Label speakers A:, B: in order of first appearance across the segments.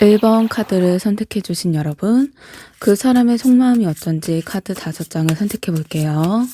A: 1번 카드를 선택해 주신 여러분, 그 사람의 속마음이 어떤지 카드 5장을 선택해 볼게요.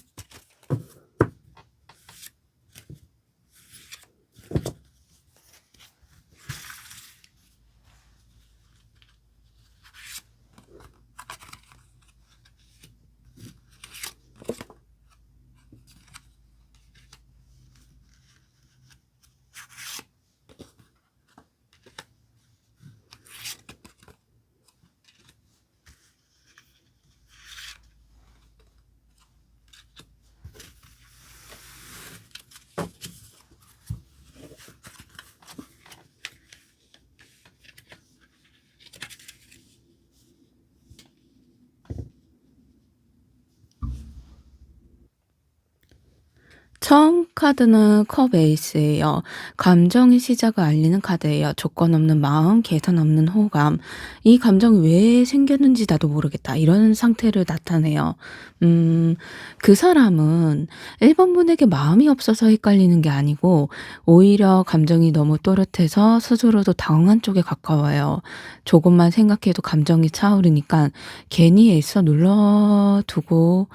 A: 처음 카드는 컵 에이스예요. 감정의 시작을 알리는 카드예요. 조건 없는 마음, 계산 없는 호감. 이 감정이 왜 생겼는지 나도 모르겠다. 이런 상태를 나타내요. 그 사람은 1번 분에게 마음이 없어서 헷갈리는 게 아니고 오히려 감정이 너무 또렷해서 스스로도 당황한 쪽에 가까워요. 조금만 생각해도 감정이 차오르니까 괜히 애써 눌러두고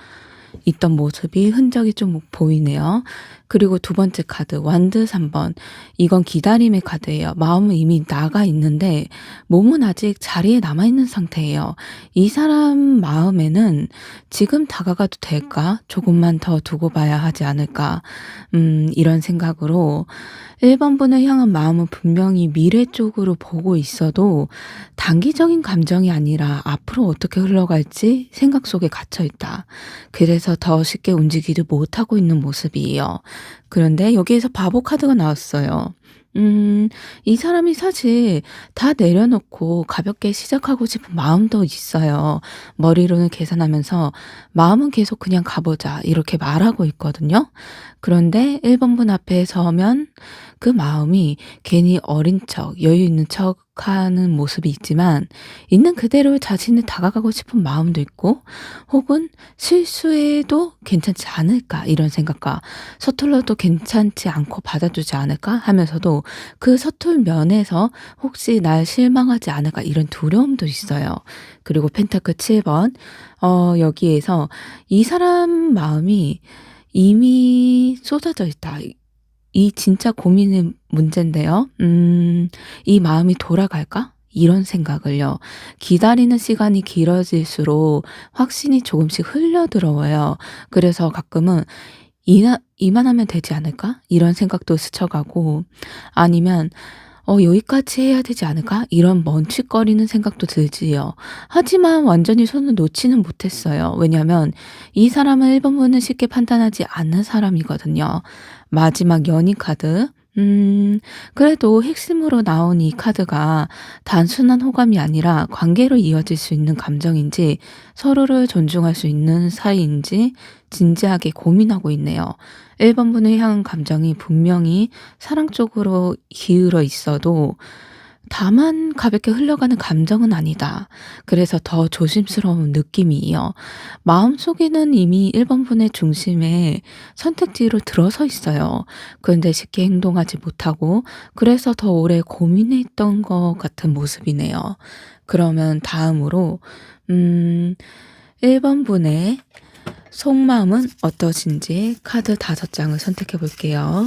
A: 있던 모습이 흔적이 좀 보이네요. 그리고 두 번째 카드 완드 3번. 이건 기다림의 카드예요. 마음은 이미 나가 있는데 몸은 아직 자리에 남아 있는 상태예요. 이 사람 마음에는 '지금 다가가도 될까? 조금만 더 두고 봐야 하지 않을까?' 이런 생각으로 1번 분을 향한 마음은 분명히 미래 쪽으로 보고 있어도 단기적인 감정이 아니라 앞으로 어떻게 흘러갈지 생각 속에 갇혀 있다. 그래서 더 쉽게 움직이지 못하고 있는 모습이에요. 그런데 여기에서 바보 카드가 나왔어요. 이 사람이 사실 다 내려놓고 가볍게 시작하고 싶은 마음도 있어요. 머리로는 계산하면서 마음은 계속 그냥 가보자 이렇게 말하고 있거든요. 그런데 1번 분 앞에 서면 그 마음이 괜히 어린 척, 여유 있는 척 하는 모습이 있지만 있는 그대로 자신을 다가가고 싶은 마음도 있고 혹은 '실수해도 괜찮지 않을까.' 이런 생각과 '서툴러도 괜찮지 않고 받아주지 않을까.' 하면서도 그 서툴 면에서 '혹시 날 실망하지 않을까.' 이런 두려움도 있어요. 그리고 펜타클 7번. 여기에서 이 사람 마음이 이미 쏟아져 있다. 이 진짜 고민의 문제인데요. '이 마음이 돌아갈까?' 이런 생각을요. 기다리는 시간이 길어질수록 확신이 조금씩 흘려들어와요. 그래서 가끔은 '이만하면 되지 않을까?' 이런 생각도 스쳐가고 아니면 '여기까지 해야 되지 않을까?' 이런 멈칫거리는 생각도 들지요. 하지만 완전히 손을 놓지는 못했어요. 왜냐하면 이 사람은 1번 분을 쉽게 판단하지 않는 사람이거든요. 마지막 연인 카드. 그래도 핵심으로 나온 이 카드가 단순한 호감이 아니라 관계로 이어질 수 있는 감정인지 서로를 존중할 수 있는 사이인지 진지하게 고민하고 있네요. 1번 분을 향한 감정이 분명히 사랑 쪽으로 기울어 있어도 다만 가볍게 흘러가는 감정은 아니다. 그래서 더 조심스러운 느낌이에요. 마음속에는 이미 1번 분의 중심에 선택지로 들어서 있어요. 그런데 쉽게 행동하지 못하고 그래서 더 오래 고민했던 것 같은 모습이네요. 그러면 다음으로 1번 분의 속마음은 어떠신지 카드 5장을 선택해 볼게요.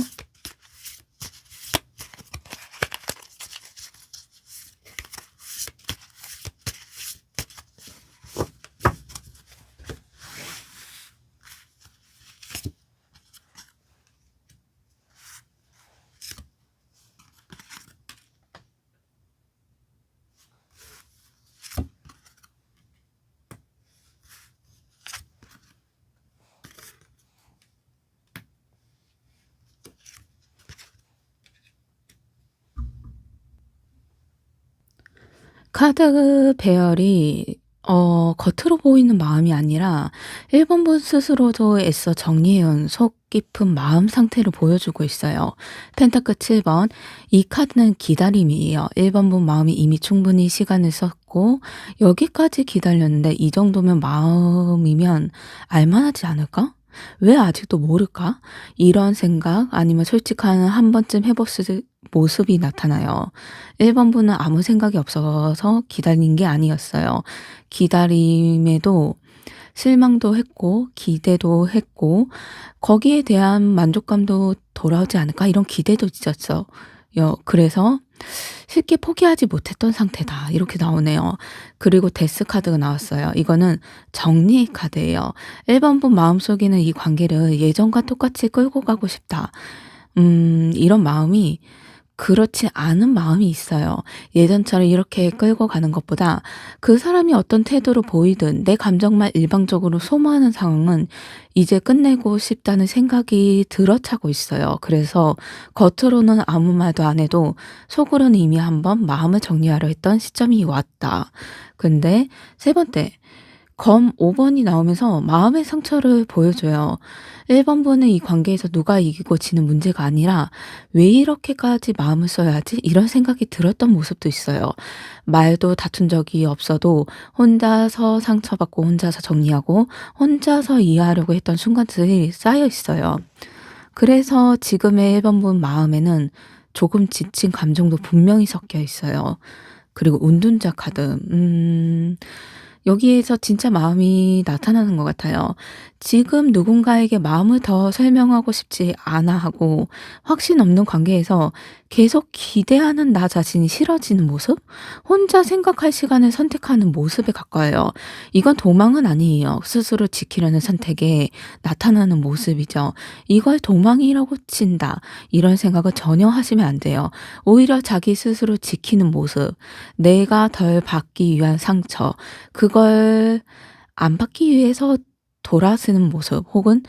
A: 카드 배열이 겉으로 보이는 마음이 아니라 1번 분 스스로도 애써 정리해 온 속 깊은 마음 상태를 보여주고 있어요. 펜타클 7번. 이 카드는 기다림이에요. 1번 분 마음이 이미 충분히 시간을 썼고 여기까지 기다렸는데 이 정도면 마음이면 알 만하지 않을까? 왜 아직도 모를까? 이런 생각 아니면 솔직한 한 번쯤 해봤을 모습이 나타나요. 1번 분은 아무 생각이 없어서 기다린 게 아니었어요. 기다림에도 실망도 했고 기대도 했고 거기에 대한 만족감도 돌아오지 않을까 이런 기대도 있었어요. 그래서 쉽게 포기하지 못했던 상태다. 이렇게 나오네요. 그리고 데스 카드가 나왔어요. 이거는 정리의 카드예요. 1번 분 마음속에는 이 관계를 예전과 똑같이 끌고 가고 싶다. 이런 마음이 그렇지 않은 마음이 있어요. 예전처럼 이렇게 끌고 가는 것보다 그 사람이 어떤 태도로 보이든 내 감정만 일방적으로 소모하는 상황은 이제 끝내고 싶다는 생각이 들어차고 있어요. 그래서 겉으로는 아무 말도 안 해도 속으로는 이미 한번 마음을 정리하려 했던 시점이 왔다. 근데 세 번째, 검 5번이 나오면서 마음의 상처를 보여줘요. 1번 분은 이 관계에서 누가 이기고 지는 문제가 아니라 왜 이렇게까지 마음을 써야 하지? 이런 생각이 들었던 모습도 있어요. 말도 다툰 적이 없어도 혼자서 상처받고 혼자서 정리하고 혼자서 이해하려고 했던 순간들이 쌓여 있어요. 그래서 지금의 1번 분 마음에는 조금 지친 감정도 분명히 섞여 있어요. 그리고 운둔자 카드. 여기에서 진짜 마음이 나타나는 것 같아요. 지금 누군가에게 마음을 더 설명하고 싶지 않아 하고 확신 없는 관계에서 계속 기대하는 나 자신이 싫어지는 모습? 혼자 생각할 시간을 선택하는 모습에 가까워요. 이건 도망은 아니에요. 스스로 지키려는 선택에 나타나는 모습이죠. 이걸 도망이라고 친다. 이런 생각을 전혀 하시면 안 돼요. 오히려 자기 스스로 지키는 모습, 내가 덜 받기 위한 상처, 그걸 안 받기 위해서 돌아서는 모습 혹은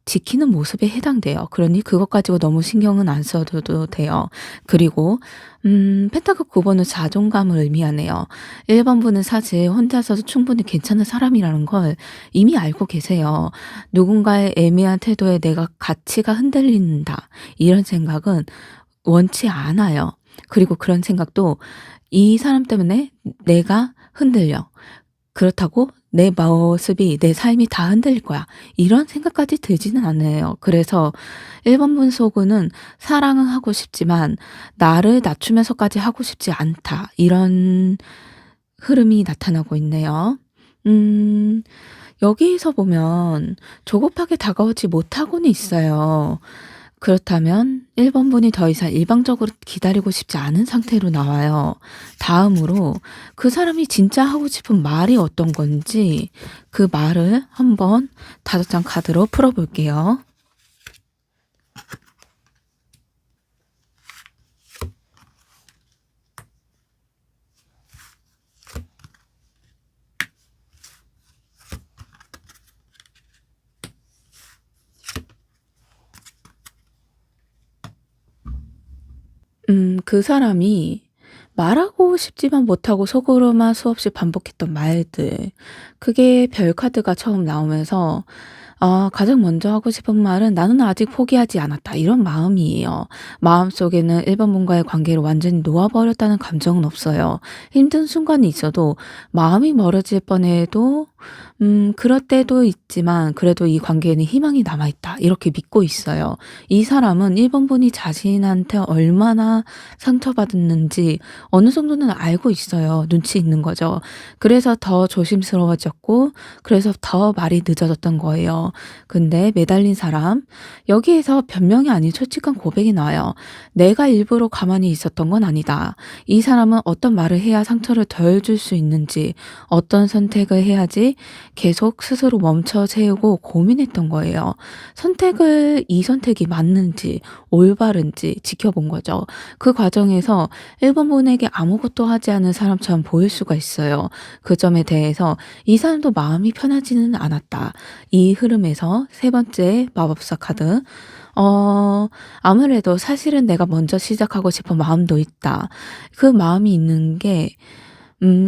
A: 지키는 모습에 해당돼요. 그러니 그것 가지고 너무 신경은 안 써도 돼요. 그리고 펜타클 9번은 자존감을 의미하네요. 1번 분은 사실 혼자서도 충분히 괜찮은 사람이라는 걸 이미 알고 계세요. 누군가의 애매한 태도에 내가 가치가 흔들린다. 이런 생각은 원치 않아요. 그리고 그런 생각도 이 사람 때문에 내가 흔들려. 그렇다고 내 모습이 내 삶이 다 흔들릴 거야. 이런 생각까지 들지는 않아요. 그래서 1번 분 속은 사랑은 하고 싶지만 나를 낮추면서까지 하고 싶지 않다. 이런 흐름이 나타나고 있네요. 음, 여기에서 보면 조급하게 다가오지 못하고는 있어요. 그렇다면 1번 분이 더 이상 일방적으로 기다리고 싶지 않은 상태로 나와요. 다음으로 그 사람이 진짜 하고 싶은 말이 어떤 건지 그 말을 한번 5장 카드로 풀어볼게요. 그 사람이 말하고 싶지만 못하고 속으로만 수없이 반복했던 말들. 그게 별 카드가 처음 나오면서 가장 먼저 하고 싶은 말은 '나는 아직 포기하지 않았다.' 이런 마음이에요. 마음속에는 1번 분과의 관계를 완전히 놓아버렸다는 감정은 없어요. 힘든 순간이 있어도 마음이 멀어질 뻔해도 그럴 때도 있지만 그래도 '이 관계에는 희망이 남아 있다.' 이렇게 믿고 있어요. 이 사람은 1번 분이 자신한테 얼마나 상처받았는지 어느 정도는 알고 있어요. 눈치 있는 거죠. 그래서 더 조심스러워졌고 그래서 더 말이 늦어졌던 거예요. 근데 매달린 사람, 여기에서 변명이 아닌 솔직한 고백이 나와요. 내가 일부러 가만히 있었던 건 아니다. 이 사람은 어떤 말을 해야 상처를 덜 줄 수 있는지, 어떤 선택을 해야지 계속 스스로 멈춰 세우고 고민했던 거예요. 이 선택이 맞는지, 올바른지 지켜본 거죠. 그 과정에서 1번 분에게 아무것도 하지 않은 사람처럼 보일 수가 있어요. 그 점에 대해서 이 사람도 마음이 편하지는 않았다. 이 흐름에서 세 번째 마법사 카드. 아무래도 사실은 내가 먼저 시작하고 싶은 마음도 있다. 그 마음이 있는 게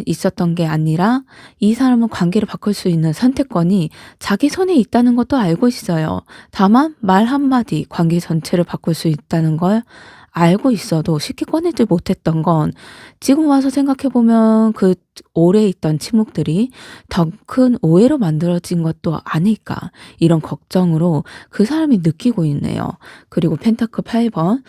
A: 있었던 게 아니라 이 사람은 관계를 바꿀 수 있는 선택권이 자기 손에 있다는 것도 알고 있어요. 다만 말 한마디 관계 전체를 바꿀 수 있다는 걸 알고 있어도 쉽게 꺼내지 못했던 건 지금 와서 생각해 보면 그 오래 있던 침묵들이 더 큰 오해로 만들어진 것도 아닐까 이런 걱정으로 그 사람이 느끼고 있네요. 그리고 펜타클 8 번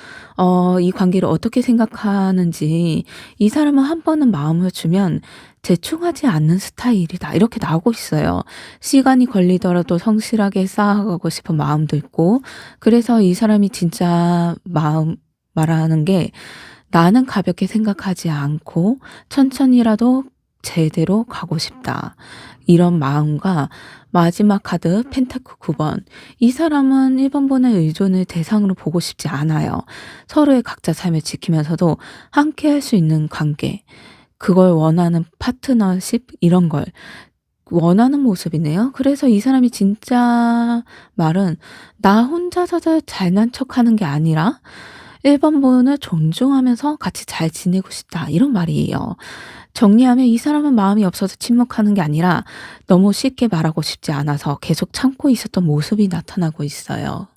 A: 이 관계를 어떻게 생각하는지 이 사람은 한 번은 마음을 주면 대충하지 않는 스타일이다. 이렇게 나오고 있어요. 시간이 걸리더라도 성실하게 쌓아가고 싶은 마음도 있고 그래서 이 사람이 진짜 마음 말하는 게 나는 가볍게 생각하지 않고 천천히라도 제대로 가고 싶다. 이런 마음과 마지막 카드 펜타클 9 번. 이 사람은 1 번분의 의존을 대상으로 보고 싶지 않아요. 서로의 각자 삶을 지키면서도 함께 할 수 있는 관계. 그걸 원하는 파트너십 이런 걸 원하는 모습이네요. 그래서 이 사람이 진짜 말은 나 혼자서 잘난 척하는 게 아니라 1 번분을 존중하면서 같이 잘 지내고 싶다. 이런 말이에요. 정리하면 이 사람은 마음이 없어서 침묵하는 게 아니라 너무 쉽게 말하고 싶지 않아서 계속 참고 있었던 모습이 나타나고 있어요.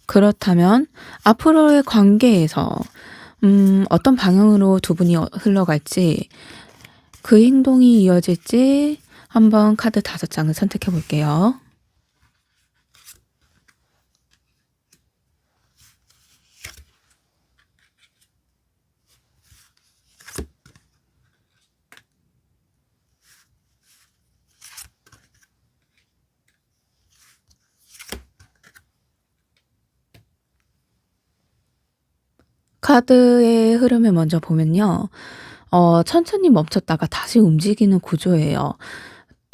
A: 그렇다면 앞으로의 관계에서 어떤 방향으로 두 분이 흘러갈지 그 행동이 이어질지 한번 카드 5 장을 선택해 볼게요. 카드의 흐름을 먼저 보면요. 천천히 멈췄다가 다시 움직이는 구조예요.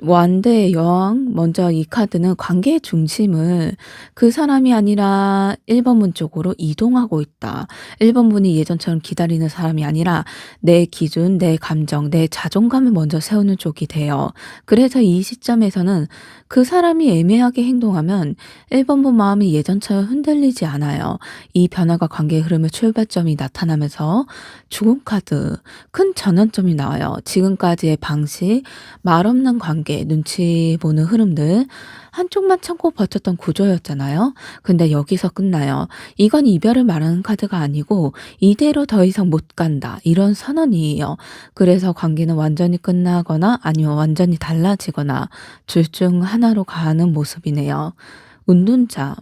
A: 완대의 여왕 먼저 이 카드는 관계의 중심을 그 사람이 아니라 1 번문 쪽으로 이동하고 있다. 1 번문이 예전처럼 기다리는 사람이 아니라 내 기준, 내 감정, 내 자존감을 먼저 세우는 쪽이 돼요. 그래서 이 시점에서는 그 사람이 애매하게 행동하면 1 번문 마음이 예전처럼 흔들리지 않아요. 이 변화가 관계의 흐름의 출발점이 나타나면서 죽음 카드, 큰 전환점이 나와요. 지금까지의 방식, 말없는 관계, 눈치 보는 흐름들 한쪽만 참고 버텼던 구조였잖아요. 근데 여기서 끝나요. 이건 이별을 말하는 카드가 아니고 이대로 더 이상 못 간다. 이런 선언이에요. 그래서 관계는 완전히 끝나거나 아니면 완전히 달라지거나 둘 중 하나로 가는 모습이네요. 운둔자.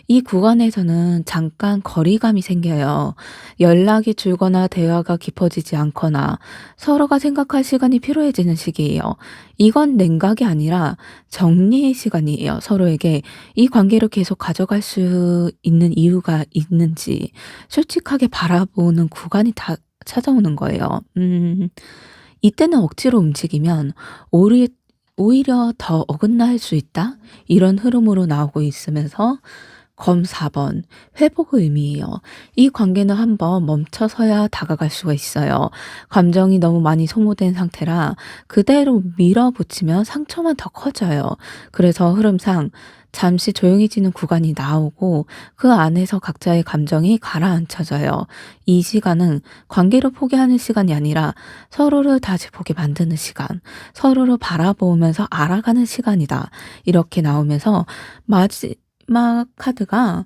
A: 이 구간에서는 잠깐 거리감이 생겨요. 연락이 줄거나 대화가 깊어지지 않거나 서로가 생각할 시간이 필요해지는 시기예요. 이건 냉각이 아니라 정리의 시간이에요. 서로에게 이 관계를 계속 가져갈 수 있는 이유가 있는지 솔직하게 바라보는 구간이 다 찾아오는 거예요. 이때는 억지로 움직이면 오히 오히려 더 어긋날 수 있다? 이런 흐름으로 나오고 있으면서 검 4 번 회복의 의미예요. 이 관계는 한번 멈춰서야 다가갈 수가 있어요. 감정이 너무 많이 소모된 상태라 그대로 밀어붙이면 상처만 더 커져요. 그래서 흐름상 잠시 조용해지는 구간이 나오고 그 안에서 각자의 감정이 가라앉혀져요. 이 시간은 관계를 포기하는 시간이 아니라 서로를 다시 보게 만드는 시간, 서로를 바라보면서 알아가는 시간이다. 이렇게 나오면서 마지막 카드가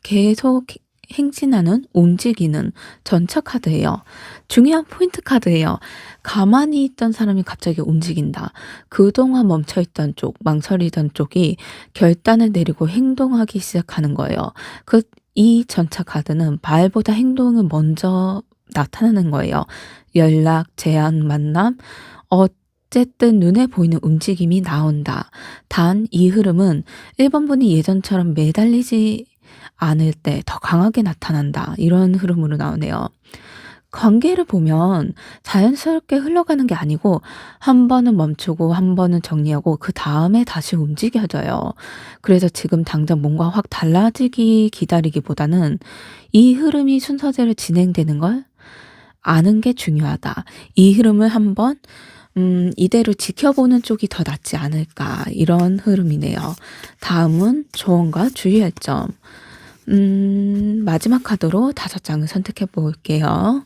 A: 계속 행진하는, 움직이는 전차 카드예요. 중요한 포인트 카드예요. 가만히 있던 사람이 갑자기 움직인다. 그동안 멈춰 있던 쪽, 망설이던 쪽이 결단을 내리고 행동하기 시작하는 거예요. 이 전차 카드는 말보다 행동을 먼저 나타나는 거예요. 연락, 제안, 만남, 어쨌든 눈에 보이는 움직임이 나온다. 단 이 흐름은 1 번분이 예전처럼 매달리지 않을 때 더 강하게 나타난다. 이런 흐름으로 나오네요. 관계를 보면 자연스럽게 흘러가는 게 아니고 한 번은 멈추고 한 번은 정리하고 그다음에 다시 움직여져요. 그래서 지금 당장 뭔가 확 달라지기 기다리기보다는 이 흐름이 순서대로 진행되는 걸 아는 게 중요하다. 이 흐름을 한번 이대로 지켜보는 쪽이 더 낫지 않을까 이런 흐름이네요. 다음은 조언과 주의할 점. 마지막 카드로 5 장을 선택해 볼게요.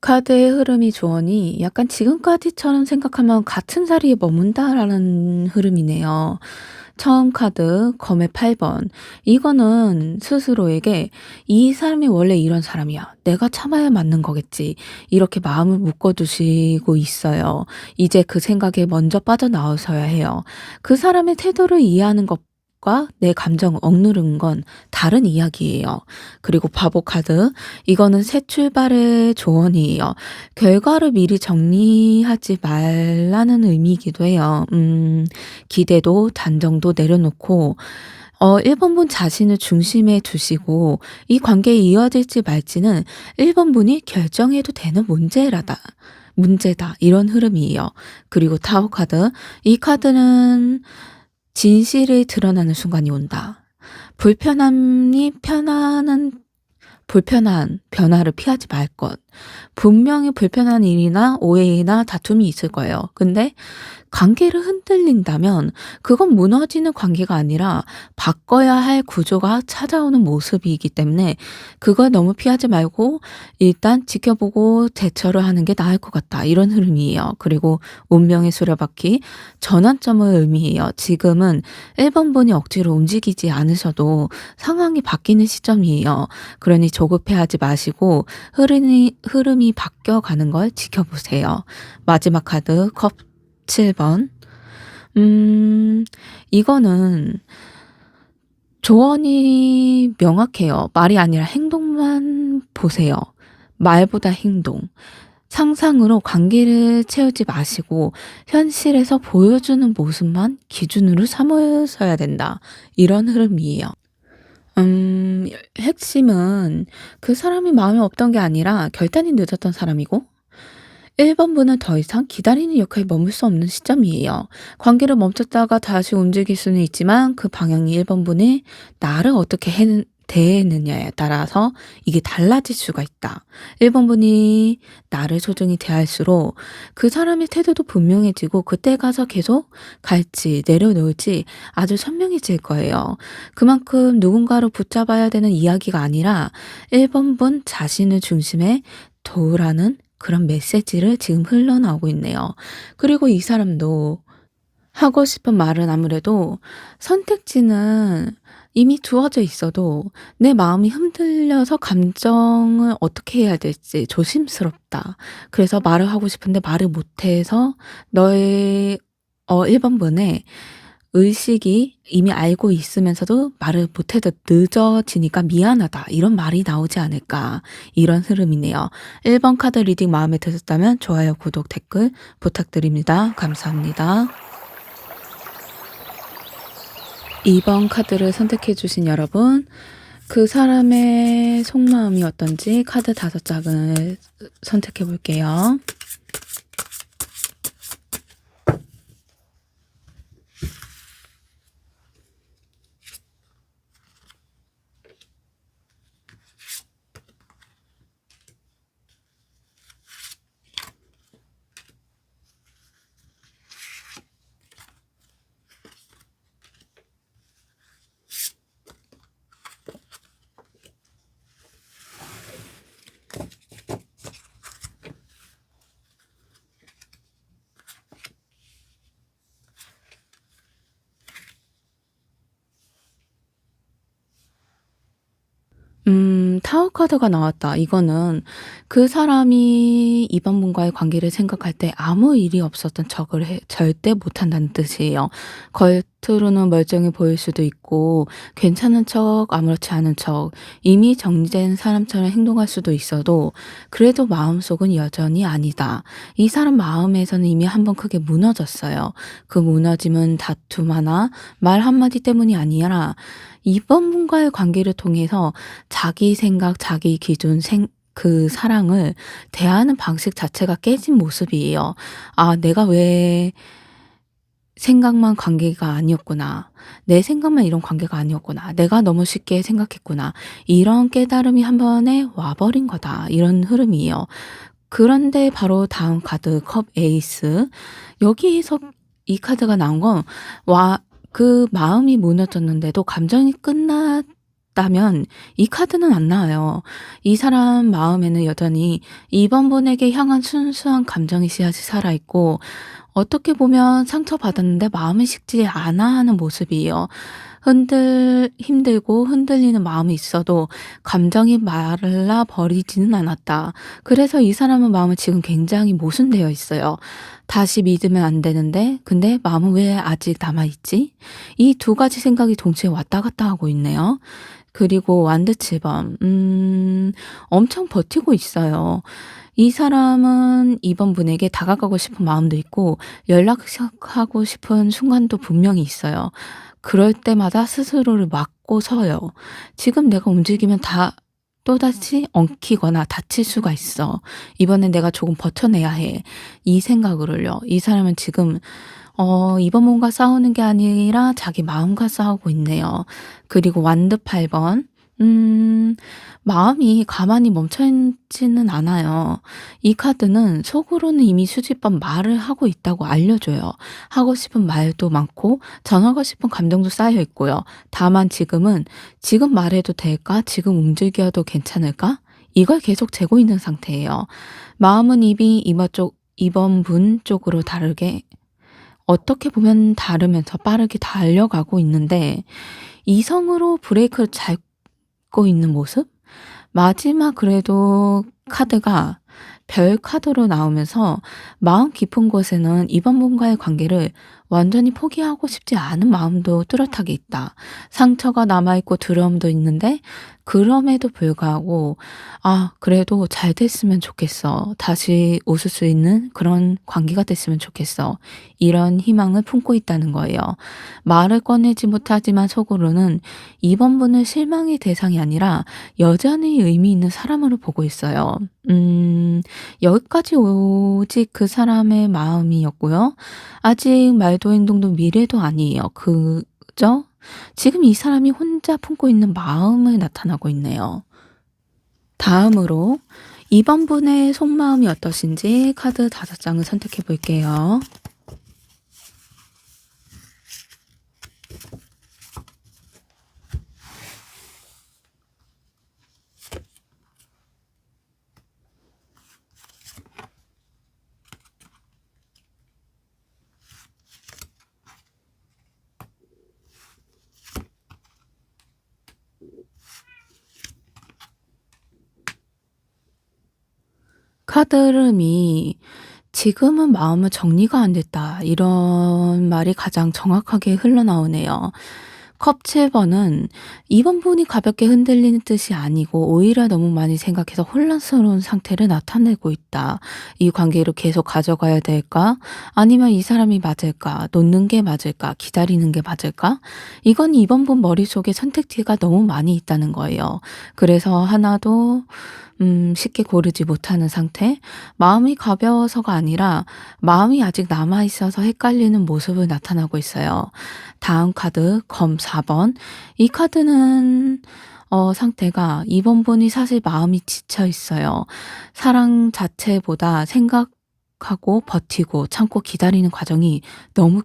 A: 카드의 흐름이 조언이 약간 지금까지처럼 생각하면 '같은 자리에 머문다.'라는 흐름이네요. 처음 카드 검의 8 번. 이거는 스스로에게 '이 사람이 원래 이런 사람이야. 내가 참아야 맞는 거겠지.' 이렇게 마음을 묶어 두시고 있어요. 이제 그 생각에 먼저 빠져나오셔야 해요. 그 사람의 태도를 이해하는 것과 내 감정을 억누르는 건 다른 이야기예요. 그리고 바보 카드. 이거는 새 출발의 조언이에요. 결과를 미리 정리하지 말라는 의미이기도 해요. 기대도 단정도 내려놓고 1 번분 자신을 중심에 두시고 이 관계에 이어질지 말지는 1 번분이 결정해도 되는 문제다. 이런 흐름이에요. 그리고 타워 카드. 이 카드는 진실이 드러나는 순간이 온다. 불편함이 편안한 불편한 변화를 피하지 말 것. 분명히 불편한 일이나 오해나 다툼이 있을 거예요. 근데 관계를 흔들린다면 그건 무너지는 관계가 아니라 바꿔야 할 구조가 찾아오는 모습이기 때문에 그걸 너무 피하지 말고 일단 지켜보고 대처를 하는 게 나을 것 같다. 이런 흐름이에요. 그리고 운명의 수레바퀴 전환점을 의미해요. 지금은 1 번분이 억지로 움직이지 않으셔도 상황이 바뀌는 시점이에요. 그러니 조급해하지 마시고 흐름이 바뀌어가는 걸 지켜보세요. 마지막 카드 컵 7 번. 이거는 조언이 명확해요. 말이 아니라 행동만 보세요. 말보다 행동. 상상으로 관계를 채우지 마시고 현실에서 보여주는 모습만 기준으로 삼으셔야 된다. 이런 흐름이에요. 핵심은 그 사람이 마음에 없던 게 아니라 결단이 늦었던 사람이고 1 번분은 더 이상 기다리는 역할에 머물 수 없는 시점이에요. 관계를 멈췄다가 다시 움직일 수는 있지만 그 방향이 1 번분이 나를 어떻게 대했느냐에 따라서 이게 달라질 수가 있다. 1 번분이 나를 소중히 대할수록 그 사람의 태도도 분명해지고 그때 가서 계속 갈지 내려놓을지 아주 선명해질 거예요. 그만큼 누군가를 붙잡아야 되는 이야기가 아니라 1 번분 자신을 중심에 두라는 그런 메시지를 지금 흘러나오고 있네요. 그리고 이 사람도 하고 싶은 말은 아무래도 선택지는 이미 주어져 있어도 내 마음이 흔들려서 감정을 어떻게 해야 될지 조심스럽다. 그래서 말을 하고 싶은데 말을 못해서 너의 1 번분에 의식이 이미 알고 있으면서도 말을 못해도 늦어지니까 "미안하다." 이런 말이 나오지 않을까 이런 흐름이네요. 1번 카드 리딩 마음에 드셨다면 좋아요, 구독, 댓글 부탁드립니다. 감사합니다. 2번 카드를 선택해 주신 여러분, 그 사람의 속마음이 어떤지 카드 5 장을 선택해 볼게요. 타워 카드가 나왔다. 이거는 그 사람이 이번 분과의 관계를 생각할 때 아무 일이 없었던 척을 절대 못한다는 뜻이에요. 겉으로는 멀쩡해 보일 수도 있고 괜찮은 척, 아무렇지 않은 척, 이미 정리된 사람처럼 행동할 수도 있어도 그래도 마음속은 여전히 아니다. 이 사람 마음에서는 이미 한번 크게 무너졌어요. 그 무너짐은 다툼 하나, 말 한마디 때문이 아니라 이번 분과의 관계를 통해서 자기 생각, 자기 기준, 그 사랑을 대하는 방식 자체가 깨진 모습이에요. '아 내가 왜 생각만 관계가 아니었구나. 내 생각만 이런 관계가 아니었구나. 내가 너무 쉽게 생각했구나.' 이런 깨달음이 한 번에 와 버린 거다. 이런 흐름이에요. 그런데 바로 다음 카드 컵 에이스. 여기에서 이 카드가 나온 건 와 그 마음이 무너졌는데도 감정이 끝나지 나왔다면 이 카드는 안 나와요. 이 사람 마음에는 여전히 이번 분에게 향한 순수한 감정의 씨앗이 살아있고 어떻게 보면 상처받았는데 마음이 식지 않아 하는 모습이에요. 힘들고 흔들리는 마음이 있어도 감정이 말라 버리지는 않았다. 그래서 이 사람의 마음은 지금 굉장히 모순되어 있어요. 다시 믿으면 안 되는데, 근데 마음은 왜 아직 남아있지? 이 두 가지 생각이 동시에 왔다 갔다 하고 있네요. 그리고 완드 7번, 엄청 버티고 있어요. 이 사람은 이번 분에게 다가가고 싶은 마음도 있고 연락하고 싶은 순간도 분명히 있어요. 그럴 때마다 스스로를 막고 서요. 지금 내가 움직이면 또다시 엉키거나 다칠 수가 있어. 이번엔 내가 조금 버텨내야 해. 이 생각으로요. 이 사람은 지금 이번 분과 싸우는 게 아니라 자기 마음과 싸우고 있네요. 그리고 완드 8번. 마음이 가만히 멈춰 있지는 않아요. 이 카드는 속으로는 이미 수십 번 말을 하고 있다고 알려줘요. 하고 싶은 말도 많고 전하고 싶은 감정도 쌓여 있고요. 다만 지금은 지금 말해도 될까? 지금 움직여도 괜찮을까? 이걸 계속 재고 있는 상태예요. 마음은 이미 이번 분 쪽으로 다르게 어떻게 보면 다르면서 빠르게 달려가고 있는데 이성으로 브레이크를 잡고 있는 모습? 마지막 그래도 카드가 별 카드로 나오면서 마음 깊은 곳에는 이번 분과의 관계를 완전히 포기하고 싶지 않은 마음도 뚜렷하게 있다. 상처가 남아있고 두려움도 있는데 그럼에도 불구하고 그래도 잘 됐으면 좋겠어. 다시 웃을 수 있는 그런 관계가 됐으면 좋겠어. 이런 희망을 품고 있다는 거예요. 말을 꺼내지 못하지만 속으로는 이번 분은 실망의 대상이 아니라 여전히 의미 있는 사람으로 보고 있어요. 여기까지 오직 그 사람의 마음이었고요. 아직 말도 행동도 미래도 아니에요. 그죠? 지금 이 사람이 혼자 품고 있는 마음을 나타나고 있네요. 다음으로 이번 분의 속마음이 어떠신지 카드 5장을 선택해 볼게요. 카드 흐름이 지금은 마음은 정리가 안 됐다. 이런 말이 가장 정확하게 흘러나오네요. 컵 7번은 이번 분이 가볍게 흔들리는 뜻이 아니고 오히려 너무 많이 생각해서 혼란스러운 상태를 나타내고 있다. 이 관계로 계속 가져가야 될까? 아니면 이 사람이 맞을까? 놓는 게 맞을까? 기다리는 게 맞을까? 이건 이번 분 머릿속에 선택지가 너무 많이 있다는 거예요. 그래서 하나도 쉽게 고르지 못하는 상태? 마음이 가벼워서가 아니라 마음이 아직 남아있어서 헷갈리는 모습을 나타나고 있어요. 다음 카드 검 4번. 이 카드는 상태가 이번 분이 사실 마음이 지쳐 있어요. 사랑 자체보다 생각하고 버티고 참고 기다리는 과정이 너무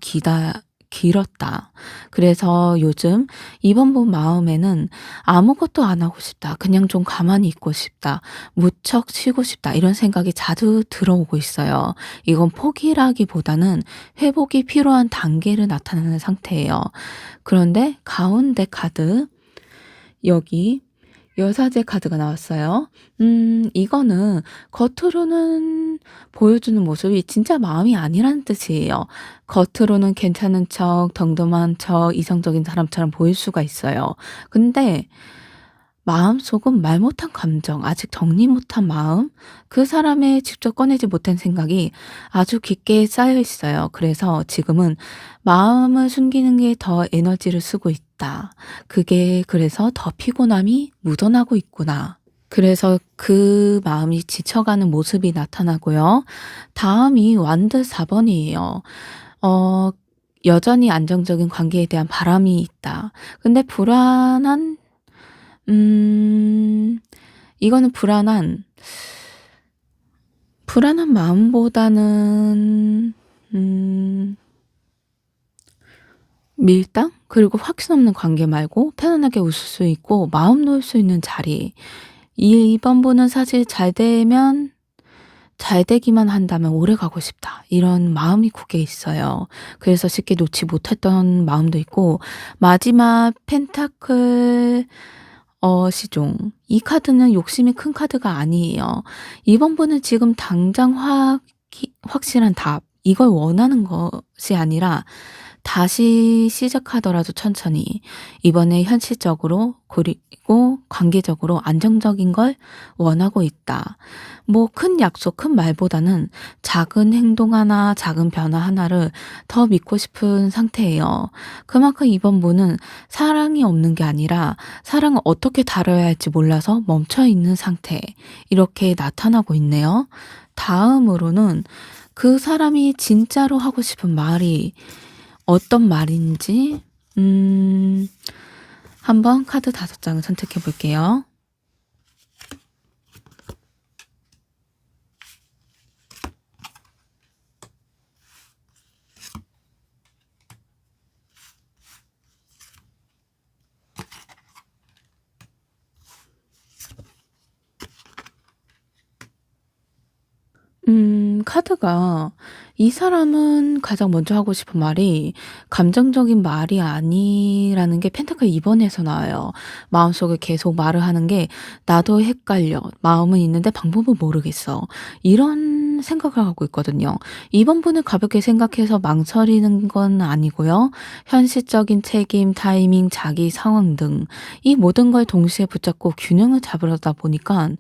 A: 길었다. 그래서 요즘 이번 분 마음에는 아무것도 안 하고 싶다. 그냥 좀 가만히 있고 싶다. 무척 쉬고 싶다. 이런 생각이 자주 들어오고 있어요. 이건 포기라기보다는 회복이 필요한 단계를 나타내는 상태예요. 그런데 가운데 카드, 여기 여사제 카드가 나왔어요. 이거는 겉으로는 보여주는 모습이 진짜 마음이 아니라는 뜻이에요. 겉으로는 괜찮은 척, 덤덤한 척, 이성적인 사람처럼 보일 수가 있어요. 근데 마음속은 말 못한 감정, 아직 정리 못한 마음, 그 사람의 직접 꺼내지 못한 생각이 아주 깊게 쌓여 있어요. 그래서 지금은 마음을 숨기는 게 더 에너지를 쓰고 있다. 그게 그래서 더 피곤함이 묻어나고 있구나. 그래서 그 마음이 지쳐가는 모습이 나타나고요. 다음이 완드 4번이에요. 어, 여전히 안정적인 관계에 대한 바람이 있다. 근데 이거는 불안한 마음보다는, 밀당? 그리고 확신 없는 관계 말고 편안하게 웃을 수 있고 마음 놓을 수 있는 자리. 이번 분은 사실 잘 되기만 한다면 오래 가고 싶다. 이런 마음이 굳게 있어요. 그래서 쉽게 놓지 못했던 마음도 있고, 마지막 펜타클 시종. 이 카드는 욕심이 큰 카드가 아니에요. 이번 분은 지금 당장 확실한 답, 이걸 원하는 것이 아니라 다시 시작하더라도 천천히 이번에 현실적으로 그리고 관계적으로 안정적인 걸 원하고 있다. 뭐 큰 약속, 큰 말보다는 작은 행동 하나, 작은 변화 하나를 더 믿고 싶은 상태예요. 그만큼 이번 분은 사랑이 없는 게 아니라 사랑을 어떻게 다뤄야 할지 몰라서 멈춰 있는 상태. 이렇게 나타나고 있네요. 다음으로는 그 사람이 진짜로 하고 싶은 말이 어떤 말인지 한번 카드 5장을 선택해 볼게요. 카드가 이 사람은 가장 먼저 하고 싶은 말이 감정적인 말이 아니라는 게 펜타클 2번에서 나와요. 마음속에 계속 말을 하는 게 나도 헷갈려. 마음은 있는데 방법은 모르겠어. 이런 생각을 하고 있거든요. 2번 분을 가볍게 생각해서 망설이는 건 아니고요. 현실적인 책임, 타이밍, 자기 상황 등 이 모든 걸 동시에 붙잡고 균형을 잡으려다 보니까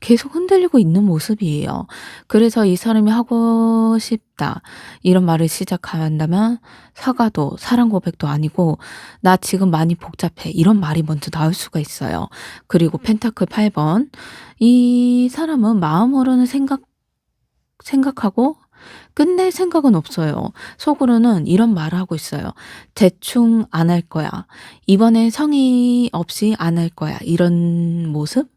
A: 계속 흔들리고 있는 모습이에요. 그래서 이 사람이 하고 싶다. 이런 말을 시작한다면 사과도 사랑 고백도 아니고 나 지금 많이 복잡해. 이런 말이 먼저 나올 수가 있어요. 그리고 펜타클 8번. 이 사람은 마음으로는 생각하고 끝낼 생각은 없어요. 속으로는 이런 말을 하고 있어요. 대충 안 할 거야. 이번엔 성의 없이 안 할 거야. 이런 모습?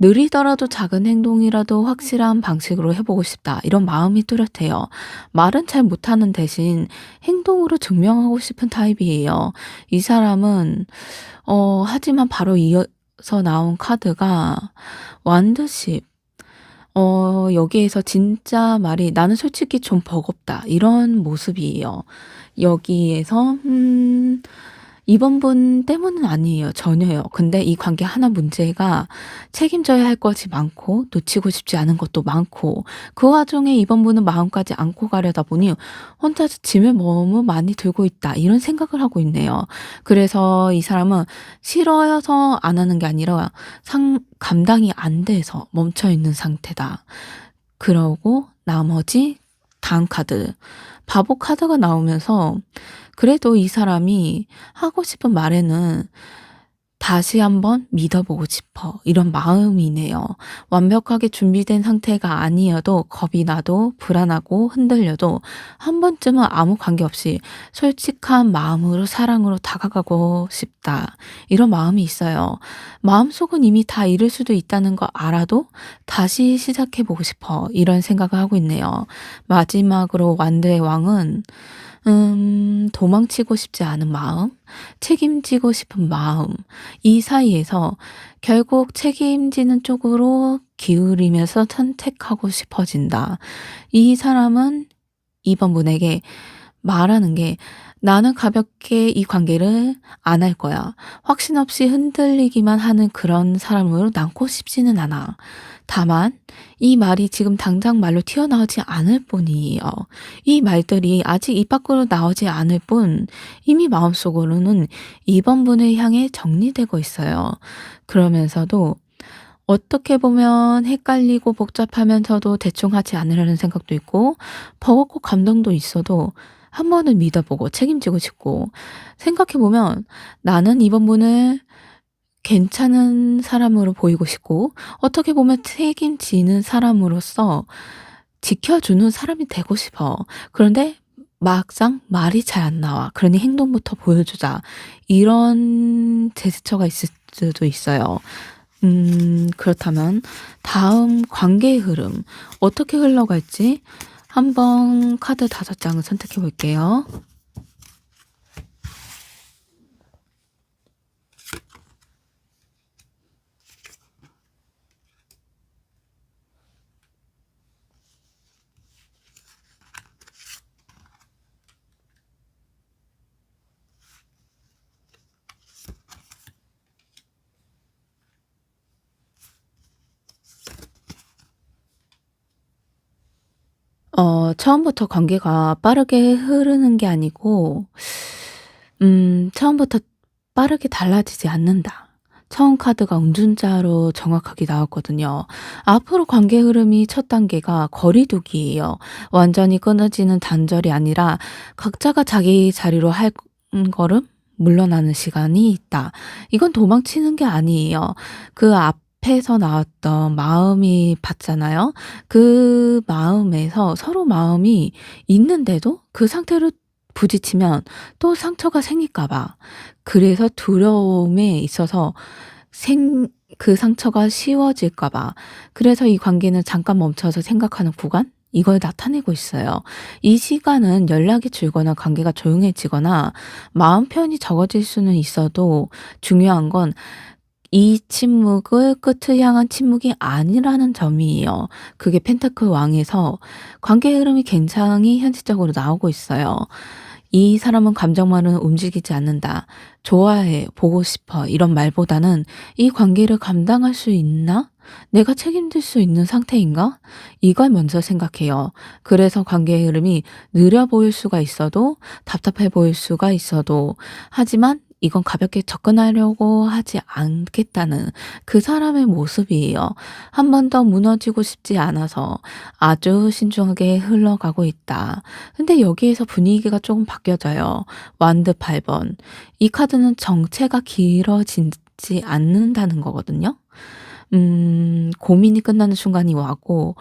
A: 느리더라도 작은 행동이라도 확실한 방식으로 해보고 싶다. 이런 마음이 뚜렷해요. 말은 잘 못하는 대신 행동으로 증명하고 싶은 타입이에요. 이 사람은 하지만 바로 이어서 나온 카드가 완드십. 여기에서 진짜 말이 나는 솔직히 좀 버겁다. 이런 모습이에요. 여기에서 이번 분 때문은 아니에요. 전혀요. 근데 이 관계 하나 문제가 책임져야 할 것이 많고 놓치고 싶지 않은 것도 많고 그 와중에 이번 분은 마음까지 안고 가려다 보니 혼자서 짐을 너무 많이 들고 있다. 이런 생각을 하고 있네요. 그래서 이 사람은 싫어서 안 하는 게 아니라 감당이 안 돼서 멈춰 있는 상태다. 그러고 나머지 다음 카드. 바보 카드가 나오면서 그래도 이 사람이 하고 싶은 말에는 다시 한번 믿어보고 싶어. 이런 마음이네요. 완벽하게 준비된 상태가 아니어도 겁이 나도 불안하고 흔들려도 한 번쯤은 아무 관계없이 솔직한 마음으로 사랑으로 다가가고 싶다. 이런 마음이 있어요. 마음속은 이미 다 잃을 수도 있다는 거 알아도 다시 시작해보고 싶어. 이런 생각을 하고 있네요. 마지막으로 완드의 왕은 도망치고 싶지 않은 마음, 책임지고 싶은 마음, 이 사이에서 결국 책임지는 쪽으로 기울이면서 선택하고 싶어진다. 이 사람은 이번 분에게 말하는 게 나는 가볍게 이 관계를 안 할 거야. 확신 없이 흔들리기만 하는 그런 사람으로 남고 싶지는 않아. 다만 이 말이 지금 당장 말로 튀어나오지 않을 뿐이에요. 이 말들이 아직 입 밖으로 나오지 않을 뿐 이미 마음속으로는 이번 분을 향해 정리되고 있어요. 그러면서도 어떻게 보면 헷갈리고 복잡하면서도 대충 하지 않으려는 생각도 있고 버겁고 감동도 있어도 한 번은 믿어보고 책임지고 싶고 생각해보면 나는 이번 분을 괜찮은 사람으로 보이고 싶고 어떻게 보면 책임지는 사람으로서 지켜주는 사람이 되고 싶어. 그런데 막상 말이 잘 안 나와. 그러니 행동부터 보여주자. 이런 제스처가 있을 수도 있어요. 그렇다면 다음 관계의 흐름 어떻게 흘러갈지 한번 카드 5장을 선택해 볼게요. 처음부터 관계가 빠르게 흐르는 게 아니고 처음부터 빠르게 달라지지 않는다. 처음 카드가 운전자로 정확하게 나왔거든요. 앞으로 관계 흐름이 첫 단계가 거리두기예요. 완전히 끊어지는 단절이 아니라 각자가 자기 자리로 한 걸음 물러나는 시간이 있다. 이건 도망치는 게 아니에요. 그 앞에서 나왔던 마음이 봤잖아요. 그 마음에서 서로 마음이 있는데도 그 상태로 부딪히면 또 상처가 생길까 봐. 그래서 두려움에 있어서 생 그 상처가 씌워질까 봐. 그래서 이 관계는 잠깐 멈춰서 생각하는 구간? 이걸 나타내고 있어요. 이 시간은 연락이 줄거나 관계가 조용해지거나 마음 표현이 적어질 수는 있어도 중요한 건 이 침묵을 끝을 향한 침묵이 아니라는 점이에요. 그게 펜타클 왕에서 관계 흐름이 굉장히 현실적으로 나오고 있어요. 이 사람은 감정만은 움직이지 않는다. 좋아해, 보고 싶어. 이런 말보다는 이 관계를 감당할 수 있나? 내가 책임질 수 있는 상태인가? 이걸 먼저 생각해요. 그래서 관계의 흐름이 느려 보일 수가 있어도, 답답해 보일 수가 있어도, 하지만 이건 가볍게 접근하려고 하지 않겠다는 그 사람의 모습이에요. 한 번 더 무너지고 싶지 않아서 아주 신중하게 흘러가고 있다. 근데 여기에서 분위기가 조금 바뀌어져요. 완드 8번. 이 카드는 정체가 길어지지 않는다는 거거든요. 고민이 끝나는 순간이 와고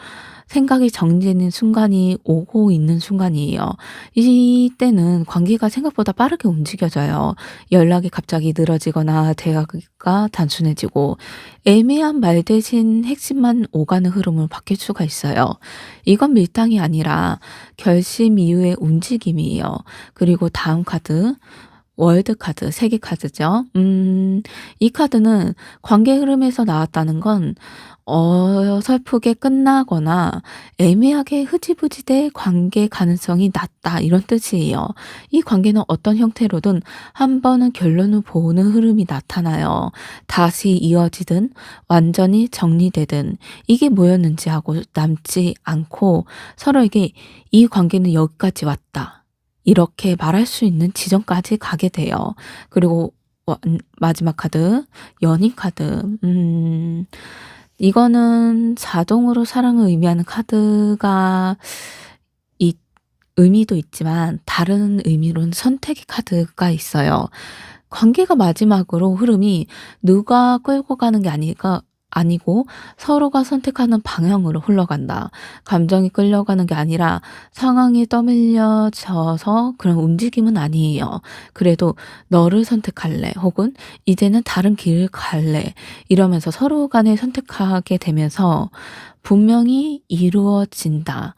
A: 생각이 정리되는 순간이 오고 있는 순간이에요. 이때는 관계가 생각보다 빠르게 움직여져요. 연락이 갑자기 늘어지거나 대화가 단순해지고 애매한 말 대신 핵심만 오가는 흐름으로 바뀔 수가 있어요. 이건 밀당이 아니라 결심 이후의 움직임이에요. 그리고 다음 카드 월드 카드, 세계 카드죠. 이 카드는 관계 흐름에서 나왔다는 건 어설프게 끝나거나 애매하게 흐지부지 될 관계 가능성이 낮다 이런 뜻이에요. 이 관계는 어떤 형태로든 한 번은 결론을 보는 흐름이 나타나요. 다시 이어지든 완전히 정리되든 이게 뭐였는지 하고 남지 않고 서로에게 이 관계는 여기까지 왔다. 이렇게 말할 수 있는 지점까지 가게 돼요. 그리고 마지막 카드, 연인 카드. 이거는 자동으로 사랑을 의미하는 카드가 의미도 있지만 다른 의미로는 선택의 카드가 있어요. 관계가 마지막으로 흐름이 누가 끌고 가는 게 아니고 서로가 선택하는 방향으로 흘러간다. 감정이 끌려가는 게 아니라 상황이 떠밀려져서 그런 움직임은 아니에요. 그래도 너를 선택할래 혹은 이제는 다른 길을 갈래 이러면서 서로 간에 선택하게 되면서 분명히 이루어진다.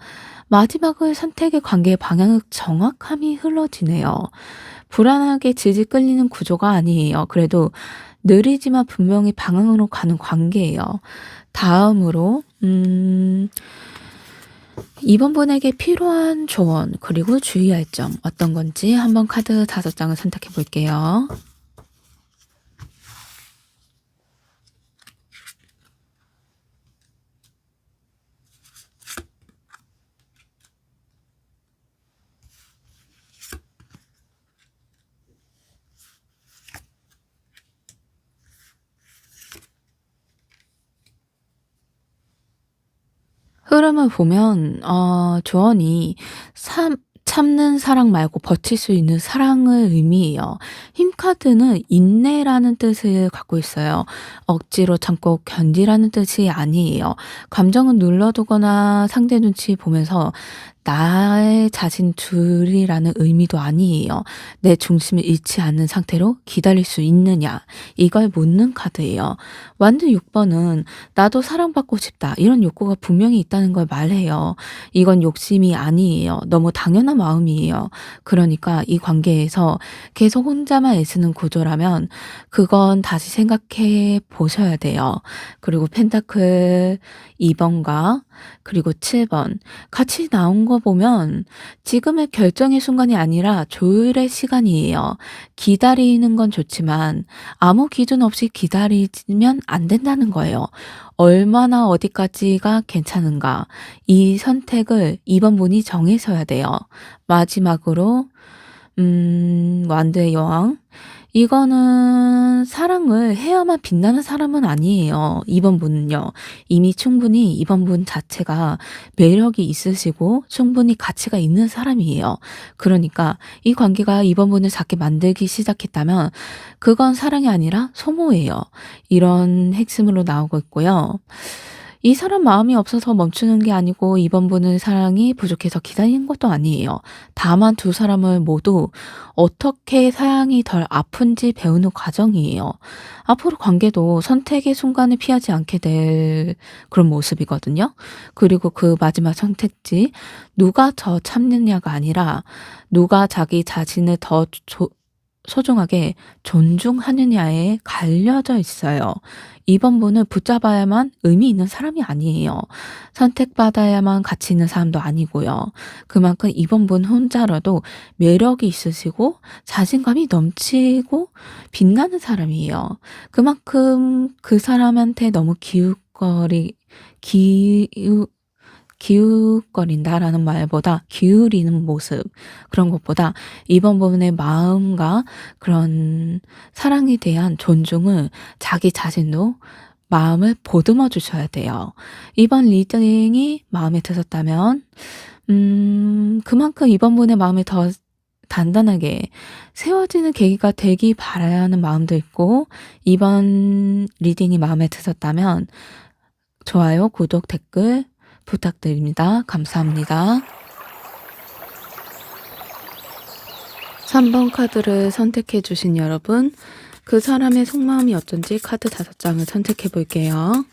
A: 마지막을 선택의 관계의 방향의 정확함이 흘러지네요. 불안하게 질질 끌리는 구조가 아니에요. 그래도 느리지만 분명히 방향으로 가는 관계예요. 다음으로 이번 분에게 필요한 조언 그리고 주의할 점 어떤 건지 한번 카드 5장을 선택해 볼게요. 흐름을 보면 조언이 참는 사랑 말고 버틸 수 있는 사랑을 의미해요. 힘 카드는 인내라는 뜻을 갖고 있어요. 억지로 참고 견디라는 뜻이 아니에요. 감정은 눌러두거나 상대 눈치 보면서 나의 자신 둘이라는 의미도 아니에요. 내 중심을 잃지 않는 상태로 기다릴 수 있느냐 이걸 묻는 카드예요. 완드 6번은 나도 사랑받고 싶다 이런 욕구가 분명히 있다는 걸 말해요. 이건 욕심이 아니에요. 너무 당연한 마음이에요. 그러니까 이 관계에서 계속 혼자만 애쓰는 구조라면 그건 다시 생각해 보셔야 돼요. 그리고 펜타클 2번과 그리고 7번 같이 나온 거 보면 지금의 결정의 순간이 아니라 조율의 시간이에요. 기다리는 건 좋지만 아무 기준 없이 기다리면 안 된다는 거예요. 얼마나 어디까지가 괜찮은가. 이 선택을 이번 분이 정해서야 돼요. 마지막으로 완드의 여왕. 이거는 사랑을 해야만 빛나는 사람은 아니에요. 이번 분은요. 이미 충분히 이번 분 자체가 매력이 있으시고 충분히 가치가 있는 사람이에요. 그러니까 이 관계가 이번 분을 작게 만들기 시작했다면 그건 사랑이 아니라 소모예요. 이런 핵심으로 나오고 있고요. 이 사람 마음이 없어서 멈추는 게 아니고 이번 분은 사랑이 부족해서 기다리는 것도 아니에요. 다만 두 사람을 모두 어떻게 사랑이 덜 아픈지 배우는 과정이에요. 앞으로 관계도 선택의 순간을 피하지 않게 될 그런 모습이거든요. 그리고 그 마지막 선택지, 누가 더 참느냐가 아니라 누가 자기 자신을 더 소중하게 존중하느냐에 갈려져 있어요. 이번 분은 붙잡아야만 의미 있는 사람이 아니에요. 선택받아야만 가치 있는 사람도 아니고요. 그만큼 이번 분 혼자라도 매력이 있으시고 자신감이 넘치고 빛나는 사람이에요. 그만큼 그 사람한테 너무 기웃거린다라는 말보다 기울이는 모습, 그런 것보다 이번 부분의 마음과 그런 사랑에 대한 존중을 자기 자신도 마음을 보듬어 주셔야 돼요. 이번 리딩이 마음에 드셨다면 그만큼 이번 분의 마음이 더 단단하게 세워지는 계기가 되기 바라는 마음도 있고, 이번 리딩이 마음에 드셨다면 좋아요, 구독, 댓글 부탁드립니다. 감사합니다. 3번 카드를 선택해 주신 여러분, 그 사람의 속마음이 어떤지 카드 5장을 선택해 볼게요.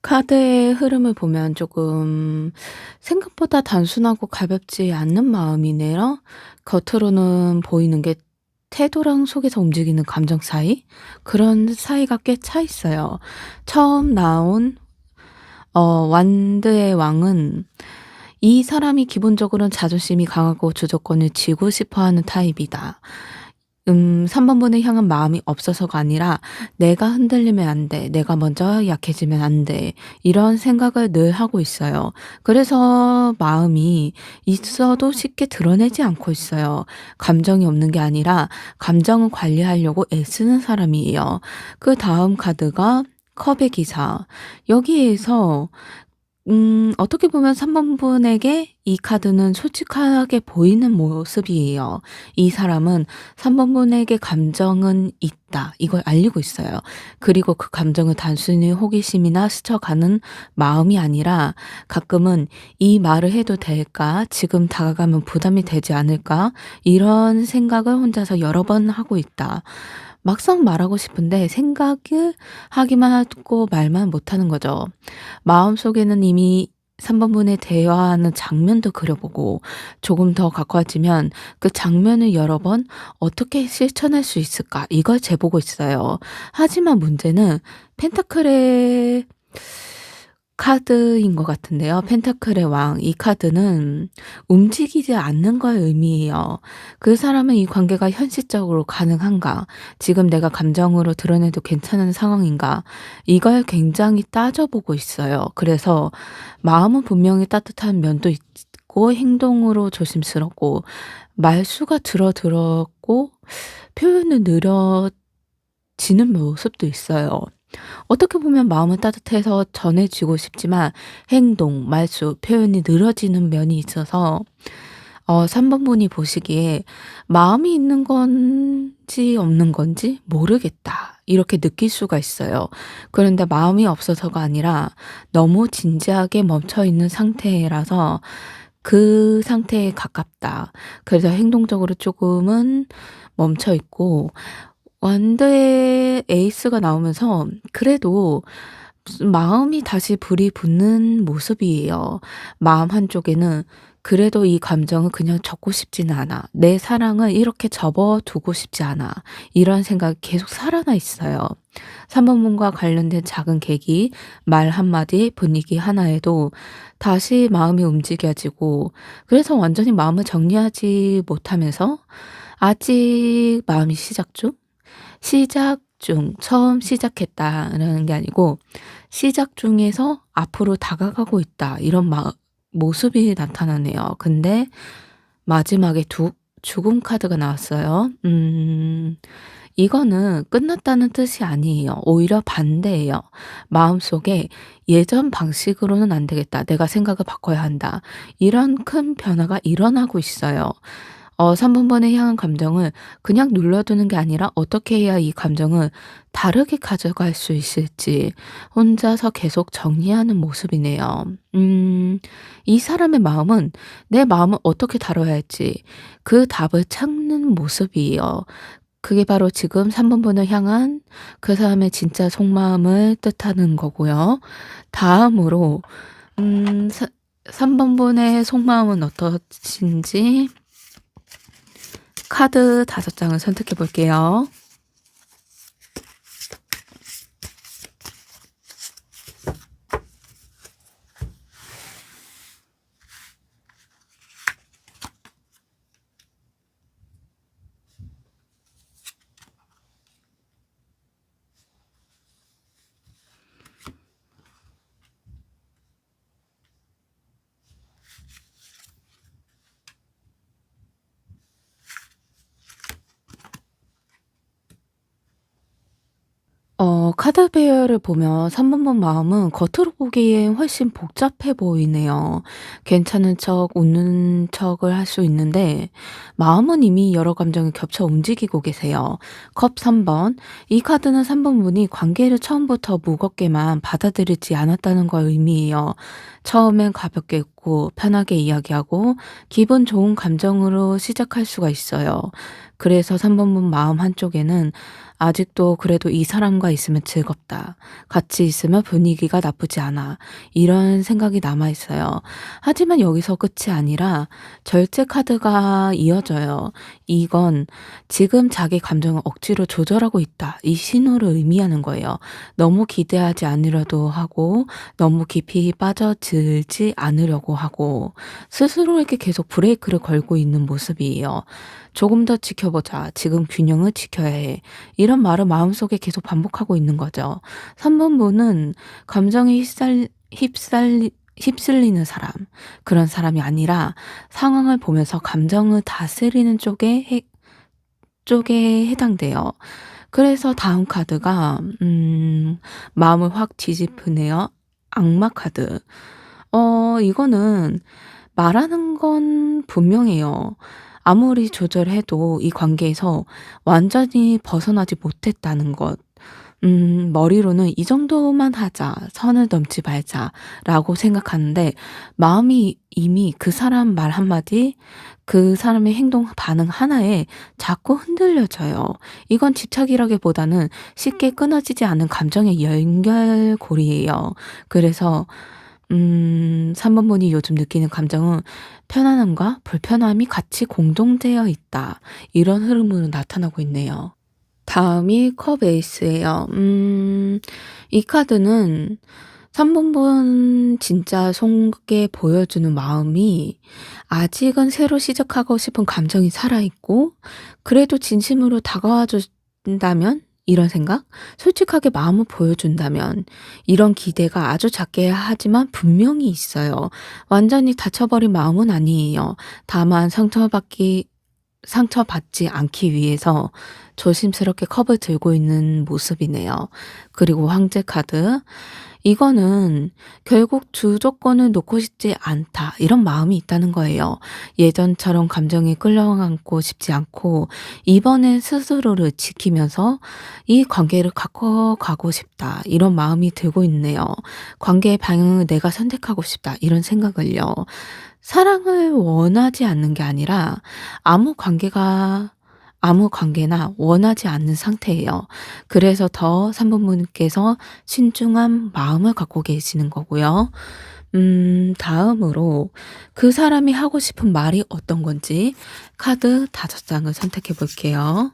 A: 카드의 흐름을 보면 조금 생각보다 단순하고 가볍지 않는 마음이네요. 겉으로는 보이는 게 태도랑 속에서 움직이는 감정 사이? 그런 사이가 꽤 차 있어요. 처음 나온 완드의 왕은 이 사람이 기본적으로는 자존심이 강하고 주도권을 쥐고 싶어 하는 타입이다. 3번 분을 향한 마음이 없어서가 아니라 '내가 흔들리면 안 돼. 내가 먼저 약해지면 안 돼.' 이런 생각을 늘 하고 있어요. 그래서 마음이 있어도 쉽게 드러내지 않고 있어요. 감정이 없는 게 아니라 감정을 관리하려고 애쓰는 사람이에요. 그다음 카드가 컵의 기사. 여기에서 어떻게 보면 3번 분에게 이 카드는 솔직하게 보이는 모습이에요. 이 사람은 3번 분에게 감정은 있다, 이걸 알리고 있어요. 그리고 그 감정은 단순히 호기심이나 스쳐가는 마음이 아니라 가끔은 '이 말을 해도 될까? 지금 다가가면 부담이 되지 않을까?' 이런 생각을 혼자서 여러 번 하고 있다. 막상 말하고 싶은데 생각을 하기만 하고 말만 못하는 거죠. 마음속에는 이미 3번 분의 대화하는 장면도 그려보고, 조금 더 가까워지면 그 장면을 여러 번 어떻게 실천할 수 있을까 이걸 재보고 있어요. 하지만 문제는 펜타클의 카드인 것 같은데요. 펜타클의 왕. 이 카드는 움직이지 않는 걸 의미해요. 그 사람은 이 관계가 현실적으로 가능한가? 지금 내가 감정으로 드러내도 괜찮은 상황인가? 이걸 굉장히 따져보고 있어요. 그래서 마음은 분명히 따뜻한 면도 있고 행동으로 조심스럽고 말수가 줄어들었고 표현은 느려지는 모습도 있어요. 어떻게 보면 마음은 따뜻해서 전해지고 싶지만 행동, 말수, 표현이 늘어지는 면이 있어서 3 번 분이 보시기에 '마음이 있는 건지 없는 건지 모르겠다.' 이렇게 느낄 수가 있어요. 그런데 마음이 없어서가 아니라 너무 진지하게 멈춰 있는 상태라서 '그 상태에 가깝다.' 그래서 행동적으로 쪼금은 멈춰 있고, 완드의 에이스가 나오면서 그래도 무슨 마음이 다시 불이 붙는 모습이에요. 마음 한쪽에는 '그래도 이 감정을 그냥 접고 싶지는 않아. 내 사랑을 이렇게 접어 두고 싶지 않아.' 이런 생각이 계속 살아나 있어요. 3 번문과 관련된 작은 계기, 말 한마디, 분위기 하나에도 다시 마음이 움직여지고, 그래서 완전히 마음을 정리하지 못하면서 아직 마음이 시작 중? 시작 중, 처음 시작했다라는 게 아니고 '시작 중에서 앞으로 다가가고 있다.' 이런 모습이 나타나네요. 근데 마지막에 두 죽음 카드가 나왔어요. 이거는 끝났다는 뜻이 아니에요. 오히려 반대예요. 마음속에 '예전 방식으로는 안 되겠다. 내가 생각을 바꿔야 한다.' 이런 큰 변화가 일어나고 있어요. 3 번번에 향한 감정을 그냥 눌러두는 게 아니라 어떻게 해야 이 감정을 다르게 가져갈 수 있을지 혼자서 계속 정리하는 모습이네요. 이 사람의 마음은 내 마음을 어떻게 다뤄야 할지 그 답을 찾는 모습이에요. 그게 바로 지금 3 번번을 향한 그 사람의 진짜 속마음을 뜻하는 거고요. 다음으로 사 3 번분의 속마음은 어떠신지 카드 5 장을 선택해 볼게요. 카드 배열을 보면 3 번번 마음은 겉으로 보기엔 훨씬 복잡해 보이네요. 괜찮은 척 웃는 척을 할 수 있는데 마음은 이미 여러 감정이 겹쳐 움직이고 계세요. 컵 3 번. 이 카드는 3 번분이 관계를 처음부터 무겁게만 받아들이지 않았다는 걸 의미해요. 처음엔 가볍게 웃고 편하게 이야기하고 기분 좋은 감정으로 시작할 수가 있어요. 그래서 3 번분 마음 한쪽에는 '아직도 그래도 이 사람과 있으면 즐겁다. 같이 있으면 분위기가 나쁘지 않아.' 이런 생각이 남아 있어요. 하지만 여기서 끝이 아니라 절제 카드가 이어져요. 이건 지금 자기 감정을 억지로 조절하고 있다, 이 신호를 의미하는 거예요. 너무 기대하지 않으려도 하고 너무 깊이 빠져들지 않으려고 하고 스스로에게 계속 브레이크를 걸고 있는 모습이에요. '조금 더 지켜보자. 지금 균형을 지켜야 해.' 이런 말을 마음속에 계속 반복하고 있는 거죠. 3 번분은 감정에 휩쓸리는 사람, 그런 사람이 아니라 상황을 보면서 감정을 다스리는 쪽에 해당돼요. 그래서 다음 카드가 마음을 확 뒤집으네요. 악마 카드. 이거는 말하는 건 분명해요. 아무리 조절해도 이 관계에서 완전히 벗어나지 못했다는 것. 머리로는 '이 정도만 하자. 선을 넘지 말자.'라고 생각하는데 마음이 이미 그 사람 말 한마디, 그 사람의 행동 반응 하나에 자꾸 흔들려져요. 이건 집착이라기보다는 쉽게 끊어지지 않은 감정의 연결고리예요. 그래서 3 번분이 요즘 느끼는 감정은 편안함과 불편함이 같이 공동되어 있다. 이런 흐름으로 나타나고 있네요. 다음이 컵 에이스예요. 이 카드는 3 번분 진짜 속에 보여주는 마음이 아직은 새로 시작하고 싶은 감정이 살아있고, 그래도 진심으로 다가와 준다면 이런 생각? 솔직하게 마음을 보여준다면 이런 기대가 아주 작게 하지만 분명히 있어요. 완전히 닫혀버린 마음은 아니에요. 다만 상처받지 않기 위해서 조심스럽게 컵을 들고 있는 모습이네요. 그리고 황제 카드. 이거는 결국 '주도권을 놓고 싶지 않다.' 이런 마음이 있다는 거예요. 예전처럼 감정에 끌려안고 싶지 않고 이번엔 스스로를 지키면서 '이 관계를 갖고 가고 싶다.' 이런 마음이 들고 있네요. '관계의 방향을 내가 선택하고 싶다.' 이런 생각을요. 사랑을 원하지 않는 게 아니라 아무 관계가 아무 관계나 원하지 않는 상태예요. 그래서 더 산부모님께서 신중한 마음을 갖고 계시는 거고요. 다음으로 그 사람이 하고 싶은 말이 어떤 건지 카드 5장을 선택해 볼게요.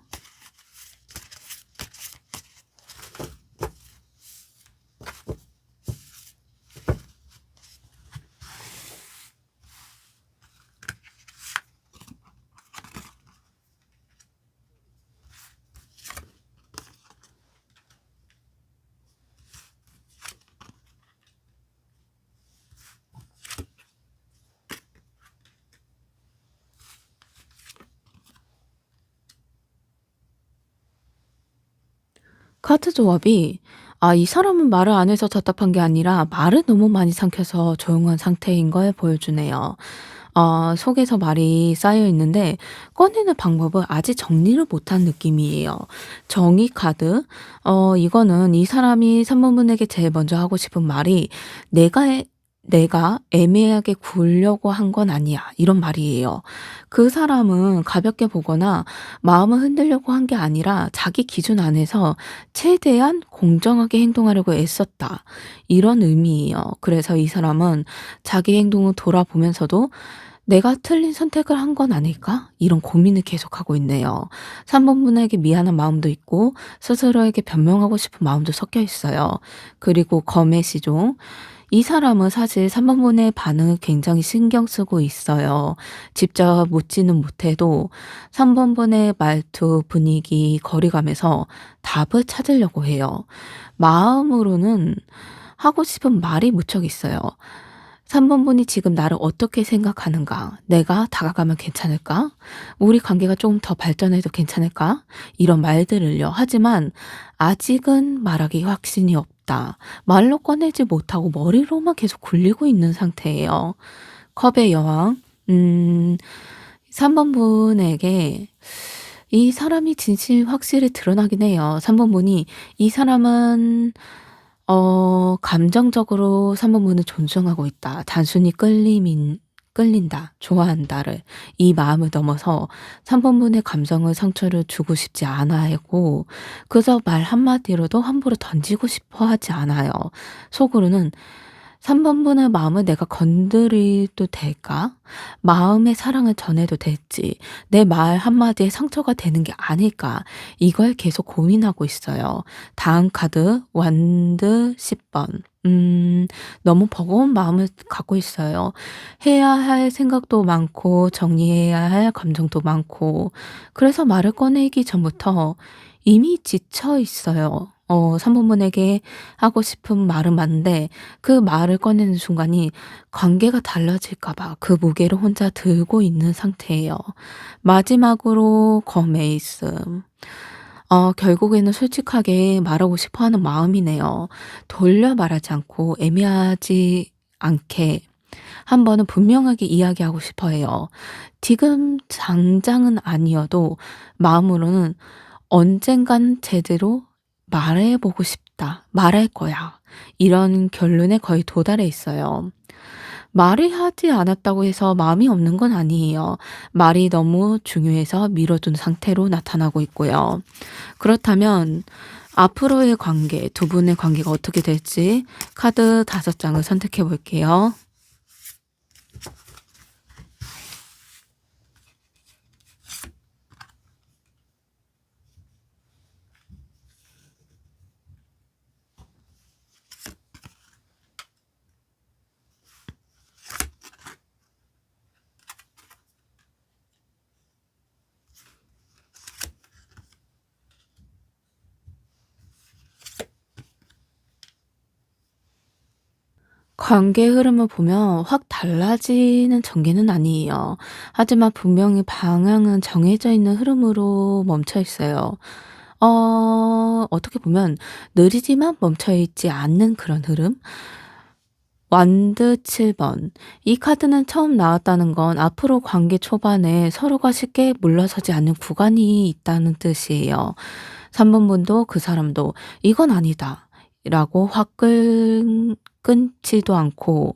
A: 카드 조합이 이 사람은 말을 안 해서 답답한 게 아니라 말을 너무 많이 삼켜서 조용한 상태인 걸 보여주네요. 속에서 말이 쌓여 있는데 꺼내는 방법을 아직 정리를 못한 느낌이에요. 정의 카드. 이거는 이 사람이 산모분에게 제일 먼저 하고 싶은 말이 내가 애매하게 굴려고 한 건 아니야. 이런 말이에요. 그 사람은 가볍게 보거나 마음을 흔들려고 한 게 아니라 자기 기준 안에서 최대한 공정하게 행동하려고 애썼다. 이런 의미예요. 그래서 이 사람은 자기 행동을 돌아보면서도 '내가 틀린 선택을 한 건 아닐까?' 이런 고민을 계속하고 있네요. 3번분에게 미안한 마음도 있고 스스로에게 변명하고 싶은 마음도 섞여 있어요. 그리고 검의 시종. 이 사람은 사실 3번분의 반응을 굉장히 신경 쓰고 있어요. 직접 묻지는 못해도 3번분의 말투, 분위기, 거리감에서 답을 찾으려고 해요. 마음으로는 하고 싶은 말이 무척 있어요. 3번분이 지금 나를 어떻게 생각하는가? 내가 다가가면 괜찮을까? 우리 관계가 좀 더 발전해도 괜찮을까? 이런 말들을요. 하지만 아직은 말하기 확신이 없다. 말로 꺼내지 못하고 머리로만 계속 굴리고 있는 상태예요. 컵의 여왕. 3번분에게 이 사람이 진심이 확실히 드러나긴 해요. 3번분이 이 사람은 감정적으로 3번분을 존중하고 있다. 단순히 끌린다, 좋아한다를 이 마음을 넘어서 3번분의 감정을 상처를 주고 싶지 않아 하고 그저 말 한마디로도 함부로 던지고 싶어 하지 않아요. 속으로는 3번분의 마음을 내가 건드려도 될까? 마음의 사랑을 전해도 될지, 내 말 한마디에 상처가 되는 게 아닐까? 이걸 계속 고민하고 있어요. 다음 카드, 완드 10번. 너무 버거운 마음을 갖고 있어요. 해야 할 생각도 많고, 정리해야 할 감정도 많고, 그래서 말을 꺼내기 전부터 이미 지쳐 있어요. 3번분에게 하고 싶은 말은 많은데 그 말을 꺼내는 순간이 관계가 달라질까 봐 그 무게를 혼자 들고 있는 상태예요. 마지막으로 검에이스. 결국에는 솔직하게 말하고 싶어 하는 마음이네요. 돌려 말하지 않고 애매하지 않게 한 번은 분명하게 이야기하고 싶어 해요. 지금 당장은 아니어도 마음으로는 언젠간 제대로 말해 보고 싶다. 말할 거야. 이런 결론에 거의 도달해 있어요. 말이 하지 않았다고 해서 마음이 없는 건 아니에요. 말이 너무 중요해서 미뤄둔 상태로 나타나고 있고요. 그렇다면 앞으로의 관계, 두 분의 관계가 어떻게 될지 카드 5장을 선택해 볼게요. 관계 흐름을 보면 확 달라지는 전개는 아니에요. 하지만 분명히 방향은 정해져 있는 흐름으로 멈춰 있어요. 어떻게 보면 느리지만 멈춰 있지 않는 그런 흐름? 완드 7번. 이 카드는 처음 나왔다는 건 앞으로 관계 초반에 서로가 쉽게 물러서지 않는 구간이 있다는 뜻이에요. 3번 분도 그 사람도 "이건 아니다." 라고 확 끊지도 않고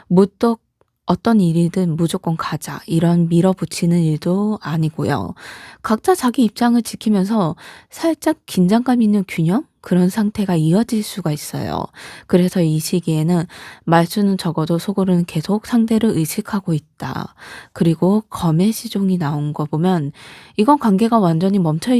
A: 무턱 어떤 일이든 "무조건 가자." 이런 밀어붙이는 일도 아니고요. 각자 자기 입장을 지키면서 살짝 긴장감 있는 균형? 그런 상태가 이어질 수가 있어요. 그래서 이 시기에는 말수는 적어도 속으로는 계속 상대를 의식하고 있다. 그리고 검의 시종이 나온 거 보면 이건 관계가 완전히 멈춰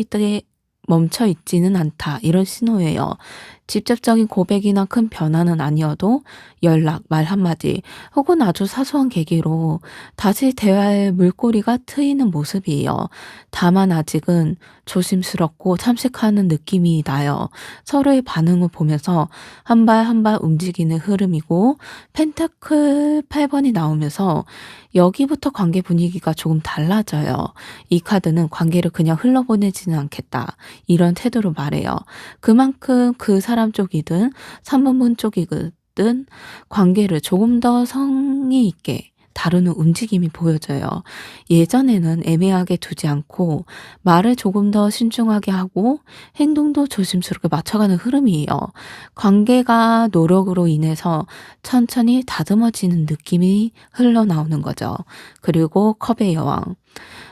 A: 있지는 않다. 이런 신호예요. 직접적인 고백이나 큰 변화는 아니어도 연락, 말 한마디 혹은 아주 사소한 계기로 다시 대화의 물꼬리가 트이는 모습이에요. 다만 아직은 조심스럽고 참식하는 느낌이 나요. 서로의 반응을 보면서 한 발 한 발 움직이는 흐름이고 펜타클 8번이 나오면서 여기부터 관계 분위기가 조금 달라져요. 이 카드는 관계를 그냥 흘러보내지는 않겠다. 이런 태도로 말해요. 그만큼 그 사람 쪽이든 3번 분 쪽이든 관계를 조금 더 성의 있게 다루는 움직임이 보여져요. 예전에는 애매하게 두지 않고 말을 조금 더 신중하게 하고 행동도 조심스럽게 맞춰가는 흐름이에요. 관계가 노력으로 인해서 천천히 다듬어지는 느낌이 흘러나오는 거죠. 그리고 컵의 여왕.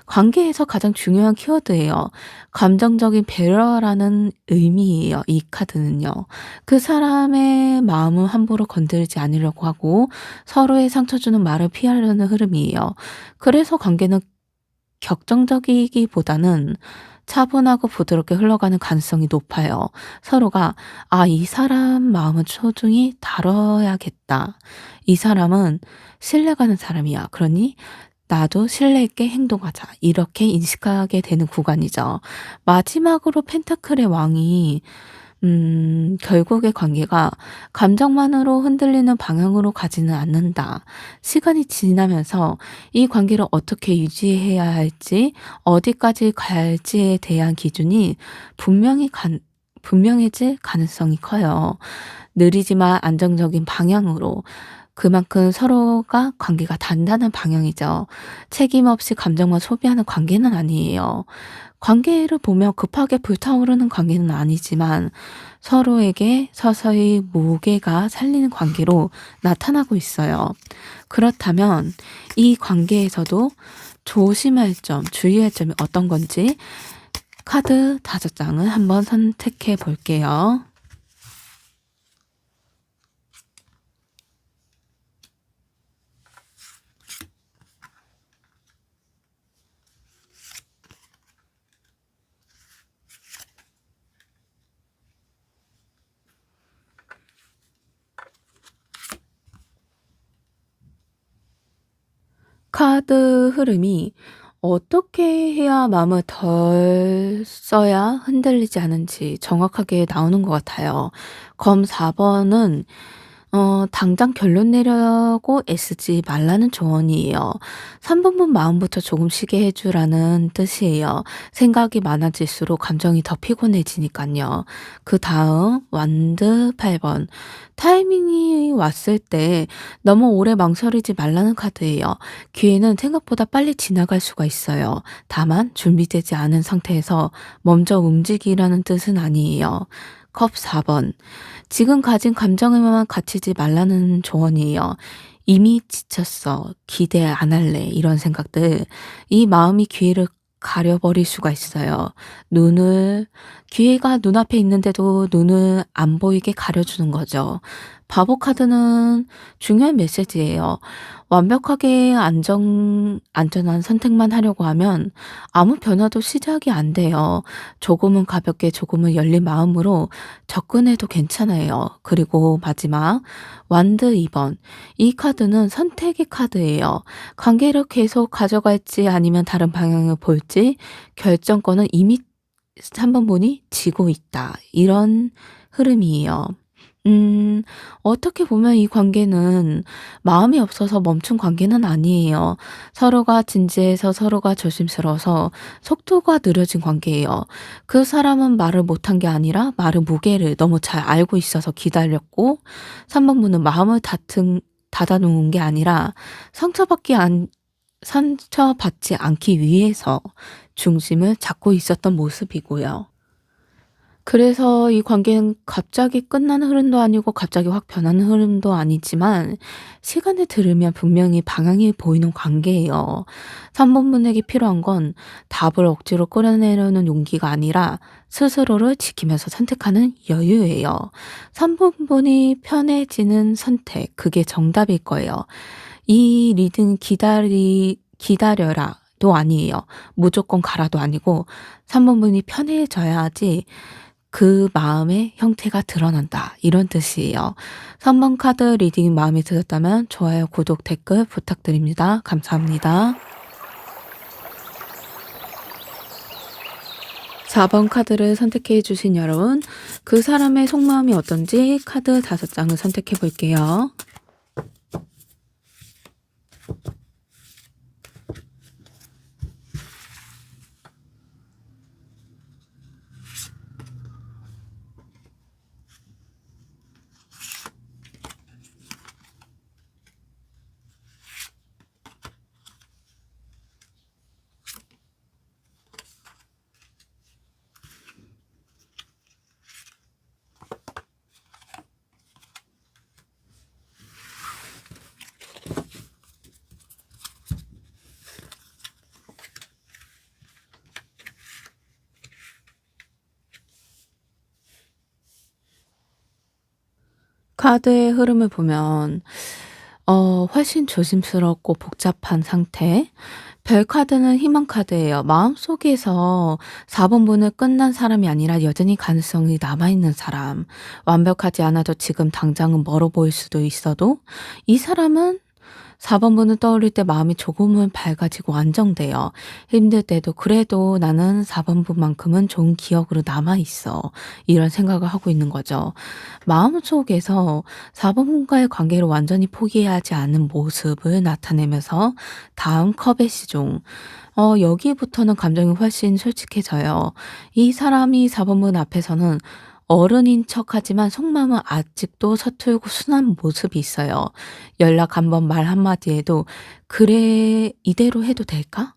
A: 관계에서 가장 중요한 키워드예요. 감정적인 배려라는 의미예요, 이 카드는요. 그 사람의 마음을 함부로 건드리지 않으려고 하고 서로의 상처 주는 말을 피하려는 흐름이에요. 그래서 관계는 격정적이기보다는 차분하고 부드럽게 흘러가는 가능성이 높아요. 서로가 '아 이 사람 마음은 소중히 다뤄야겠다. 이 사람은 신뢰가는 사람이야. 그러니 나도 신뢰 있게 행동하자.' 이렇게 인식하게 되는 구간이죠. 마지막으로 펜타클의 왕이 결국의 관계가 감정만으로 흔들리는 방향으로 가지는 않는다. 시간이 지나면서 이 관계를 어떻게 유지해야 할지, 어디까지 갈지에 대한 기준이 분명히 분명해질 가능성이 커요. 느리지만 안정적인 방향으로 그만큼 서로가 관계가 단단한 방향이죠. 책임 없이 감정만 소비하는 관계는 아니에요. 관계를 보면 급하게 불타오르는 관계는 아니지만 서로에게 서서히 무게가 살리는 관계로 나타나고 있어요. 그렇다면 이 관계에서도 조심할 점, 주의할 점이 어떤 건지 카드 5장을 한번 선택해 볼게요. 카드 흐름이 어떻게 해야 마음을 덜 써야 흔들리지 않은지 정확하게 나오는 것 같아요. 검 4번은 당장 결론 내려고 애쓰지 말라는 조언이에요. 3번분 마음부터 조금 쉬게 해 주라는 뜻이에요. 생각이 많아질수록 감정이 더 피곤해지니깐요. 그다음 완드 8번. 타이밍이 왔을 때 너무 오래 망설이지 말라는 카드예요. 기회는 생각보다 빨리 지나갈 수가 있어요. 다만 준비되지 않은 상태에서 먼저 움직이라는 뜻은 아니에요. 컵 4번. 지금 가진 감정에만 갇히지 말라는 조언이에요. 이미 지쳤어. 기대 안 할래. 이런 생각들. 이 마음이 기회를 가려버릴 수가 있어요. 기회가 눈앞에 있는데도 눈을 안 보이게 가려주는 거죠. 바보 카드는 중요한 메시지예요. 완벽하게 안전한 선택만 하려고 하면 아무 변화도 시작이 안 돼요. 조금은 가볍게 조금은 열린 마음으로 접근해도 괜찮아요. 그리고 마지막 완드 2번. 이 카드는 선택의 카드예요. 관계를 계속 가져갈지 아니면 다른 방향을 볼지 결정권은 이미 3번 분이 지고 있다. 이런 흐름이에요. 음. 어떻게 보면 이 관계는 마음이 없어서 멈춘 관계는 아니에요. 서로가 진지해서 서로가 조심스러워서 속도가 느려진 관계예요. 그 사람은 말을 못한 게 아니라 말의 무게를 너무 잘 알고 있어서 기다렸고 3 번분은 마음을 닫은 닫아 놓은 게 아니라 상처받기 안 상처받지 않기 위해서 중심을 잡고 있었던 모습이고요. 그래서 이 관계는 갑자기 끝나는 흐름도 아니고 갑자기 확 변하는 흐름도 아니지만 시간이 들으면 분명히 방향이 보이는 관계예요. 3 번분에게 필요한 건 답을 억지로 끌어내려는 용기가 아니라 스스로를 지키면서 선택하는 여유예요. 3 번분이 편해지는 선택, 그게 정답일 거예요. 이 리듬 기다려라도 아니에요. 무조건 가라도 아니고 3 번분이 편해져야지 그 마음의 형태가 드러난다, 이런 뜻이에요. 3번 카드 리딩이 마음에 드셨다면 좋아요, 구독, 댓글 부탁드립니다. 감사합니다. 4번 카드를 선택해 주신 여러분, 그 사람의 속마음이 어떤지 카드 5장을 선택해 볼게요. 카드의 흐름을 보면 훨씬 조심스럽고 복잡한 상태. 별 카드는 희망 카드예요. 마음속에서 4 번분을 끝난 사람이 아니라 여전히 가능성이 남아 있는 사람. 완벽하지 않아도 지금 당장은 멀어 보일 수도 있어도 이 사람은 4 번분을 떠올릴 때 마음이 조금은 밝아지고 안정돼요. 힘들 때도 '그래도 나는 4 번분만큼은 좋은 기억으로 남아 있어.' 이런 생각을 하고 있는 거죠. 마음속에서 4 번분과의 관계를 완전히 포기하지 않은 모습을 나타내면서 다음 컵의 시종. 여기부터는 감정이 훨씬 솔직해져요. 이 사람이 4 번분 앞에서는 어른인 척하지만 속마음은 아직도 서툴고 순한 모습이 있어요. 연락 한 번 말 한마디에도 '그래 이대로 해도 될까?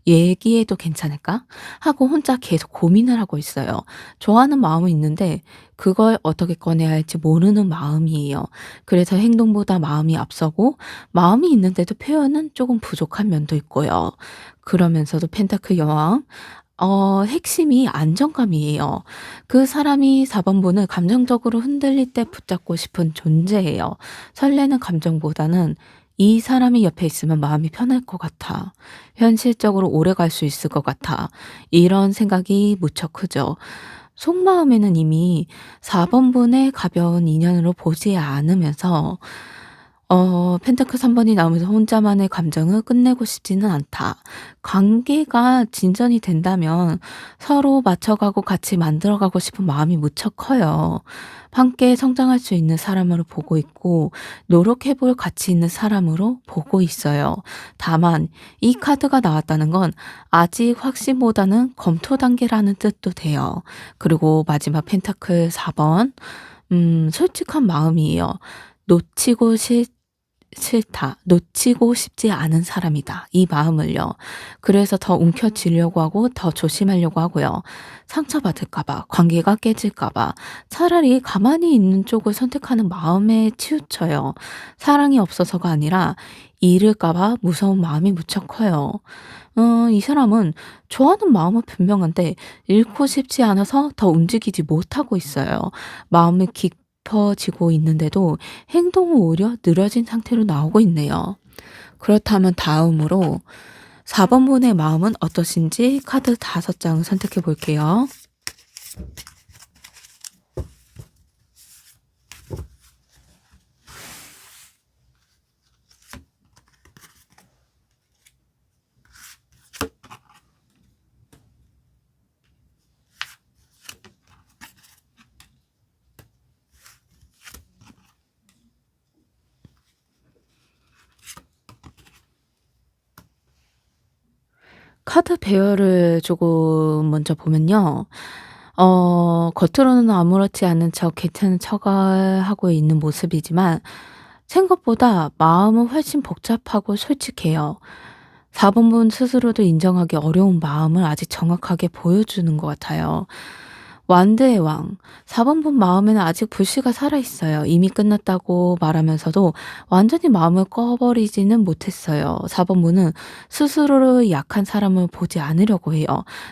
A: 얘기해도 괜찮을까?' 하고 혼자 계속 고민을 하고 있어요. 좋아하는 마음은 있는데 그걸 어떻게 꺼내야 할지 모르는 마음이에요. 그래서 행동보다 마음이 앞서고 마음이 있는데도 표현은 조금 부족한 면도 있고요. 그러면서도 펜타클 여왕, 핵심이 안정감이에요. 그 사람이 4 번분을 감정적으로 흔들릴 때 붙잡고 싶은 존재예요. 설레는 감정보다는 '이 사람이 옆에 있으면 마음이 편할 것 같아. 현실적으로 오래 갈 수 있을 것 같아.' 이런 생각이 무척 크죠. 속마음에는 이미 4 번분의 가벼운 인연으로 보지 않으면서 펜타클 3 번이 나오면서 '혼자만의 감정을 끝내고 싶지는 않다.' 관계가 진전이 된다면 서로 맞춰가고 같이 만들어가고 싶은 마음이 무척 커요. 함께 성장할 수 있는 사람으로 보고 있고 노력해 볼 가치 있는 사람으로 보고 있어요. 다만 이 카드가 나왔다는 건 아직 확신보다는 검토 단계라는 뜻도 돼요. 그리고 마지막 펜타클 4 번, 솔직한 마음이에요. 놓치고 싫다. 놓치고 싶지 않은 사람이다. 이 마음을요. 그래서 더 움켜쥐려고 하고 더 조심하려고 하고요. 상처받을까 봐, 관계가 깨질까 봐 차라리 가만히 있는 쪽을 선택하는 마음에 치우쳐요. 사랑이 없어서가 아니라 잃을까 봐 무서운 마음이 무척 커요. 이 사람은 좋아하는 마음은 분명한데 잃고 싶지 않아서 더 움직이지 못하고 있어요. 마음이 깊어지고 있는데도 행동은 오히려 느려진 상태로 나오고 있네요. 그렇다면 다음으로 4 번분의 마음은 어떠신지 카드 5 장을 선택해 볼게요. 카드 배열을 조금 먼저 보면요. 겉으로는 아무렇지 않은 척 괜찮은 척을 하고 있는 모습이지만 생각보다 마음은 훨씬 복잡하고 솔직해요. 4 번분 스스로도 인정하기 어려운 마음을 아직 정확하게 보여주는 것 같아요. 완드의 왕. 4 번분 마음에는 아직 불씨가 살아있어요. 이미 끝났다고 말하면서도 완전히 마음을 꺼버리지는 못했어요. 4 번분은 스스로를 약한 사람을 보지 않으려고 해요.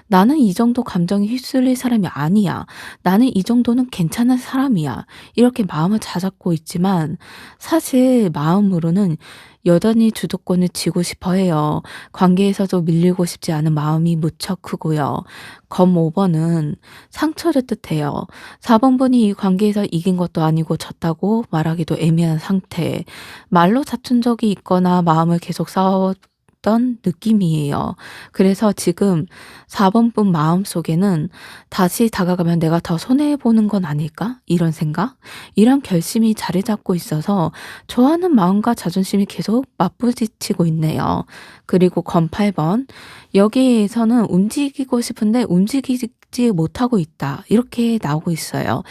A: 나는 이 정도 감정에 휩쓸릴 사람이 아니야. 나는 이 정도는 괜찮은 사람이야. 이렇게 마음을 다잡고 있지만 사실 마음으로는 여전히 주도권을 쥐고 싶어 해요. 관계에서도 밀리고 싶지 않은 마음이 무척 크고요. 검 5번은 상처를 뜻해요. 4 번분이 이 관계에서 이긴 것도 아니고 졌다고 말하기도 애매한 상태. 말로 다툰 적이 있거나 마음을 계속 싸웠던 느낌이에요. 그래서 지금 4 번분 마음속에는 '다시 다가가면 내가 더 손해 보는 건 아닐까?' 이런 생각? 이런 결심이 자리 잡고 있어서 좋아하는 마음과 자존심이 계속 맞부딪히고 있네요. 그리고 검 8번. 여기에서는 움직이고 싶은데 움직이지 못하고 있다. 이렇게 나오고 있어요.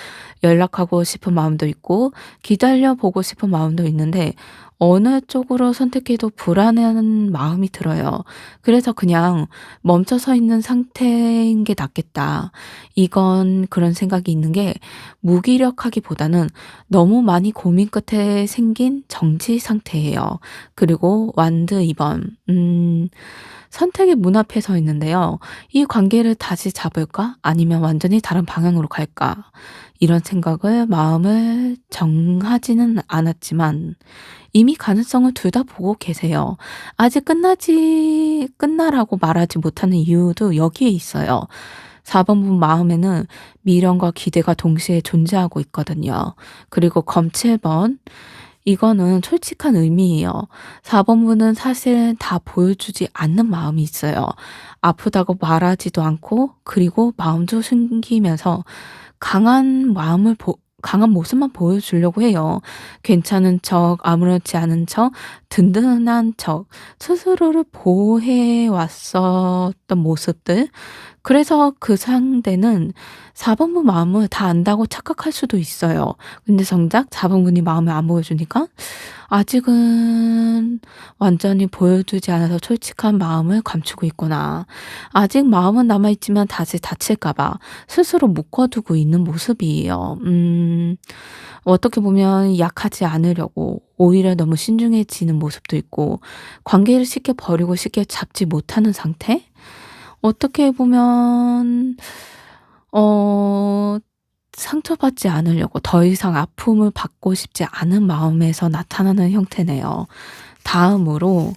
A: 연락하고 싶은 마음도 있고 기다려 보고 싶은 마음도 있는데 어느 쪽으로 선택해도 불안한 마음이 들어요. 그래서 그냥 멈춰 서 있는 상태인 게 낫겠다. 이건 그런 생각이 있는 게 무기력하기보다는 너무 많이 고민 끝에 생긴 정지 상태예요. 그리고 완드 2번. 선택의 문 앞에 서 있는데요. 이 관계를 다시 잡을까? 아니면 완전히 다른 방향으로 갈까? 이런 생각을 마음을 정하지는 않았지만 이미 가능성을 둘 다 보고 계세요. 아직 끝나라고 말하지 못하는 이유도 여기에 있어요. 4 번분 마음에는 미련과 기대가 동시에 존재하고 있거든요. 그리고 검 7번. 이거는 솔직한 의미예요. 4 번분은 사실 다 보여주지 않는 마음이 있어요. 아프다고 말하지도 않고 그리고 마음도 숨기면서 강한 모습만 보여주려고 해요. 괜찮은 척, 아무렇지 않은 척, 든든한 척, 스스로를 보호해 왔었던 모습들. 그래서 그 상대는 4 번분 마음을 다 안다고 착각할 수도 있어요. 근데 정작 4 번분이 마음을 안 보여주니까 아직은 완전히 보여주지 않아서 솔직한 마음을 감추고 있구나. 아직 마음은 남아있지만 다시 다칠까 봐 스스로 묶어두고 있는 모습이에요. 어떻게 보면 약하지 않으려고 오히려 너무 신중해지는 모습도 있고 관계를 쉽게 버리고 쉽게 잡지 못하는 상태? 어떻게 보면 어 상처받지 않으려고 더 이상 아픔을 받고 싶지 않은 마음에서 나타나는 형태네요. 다음으로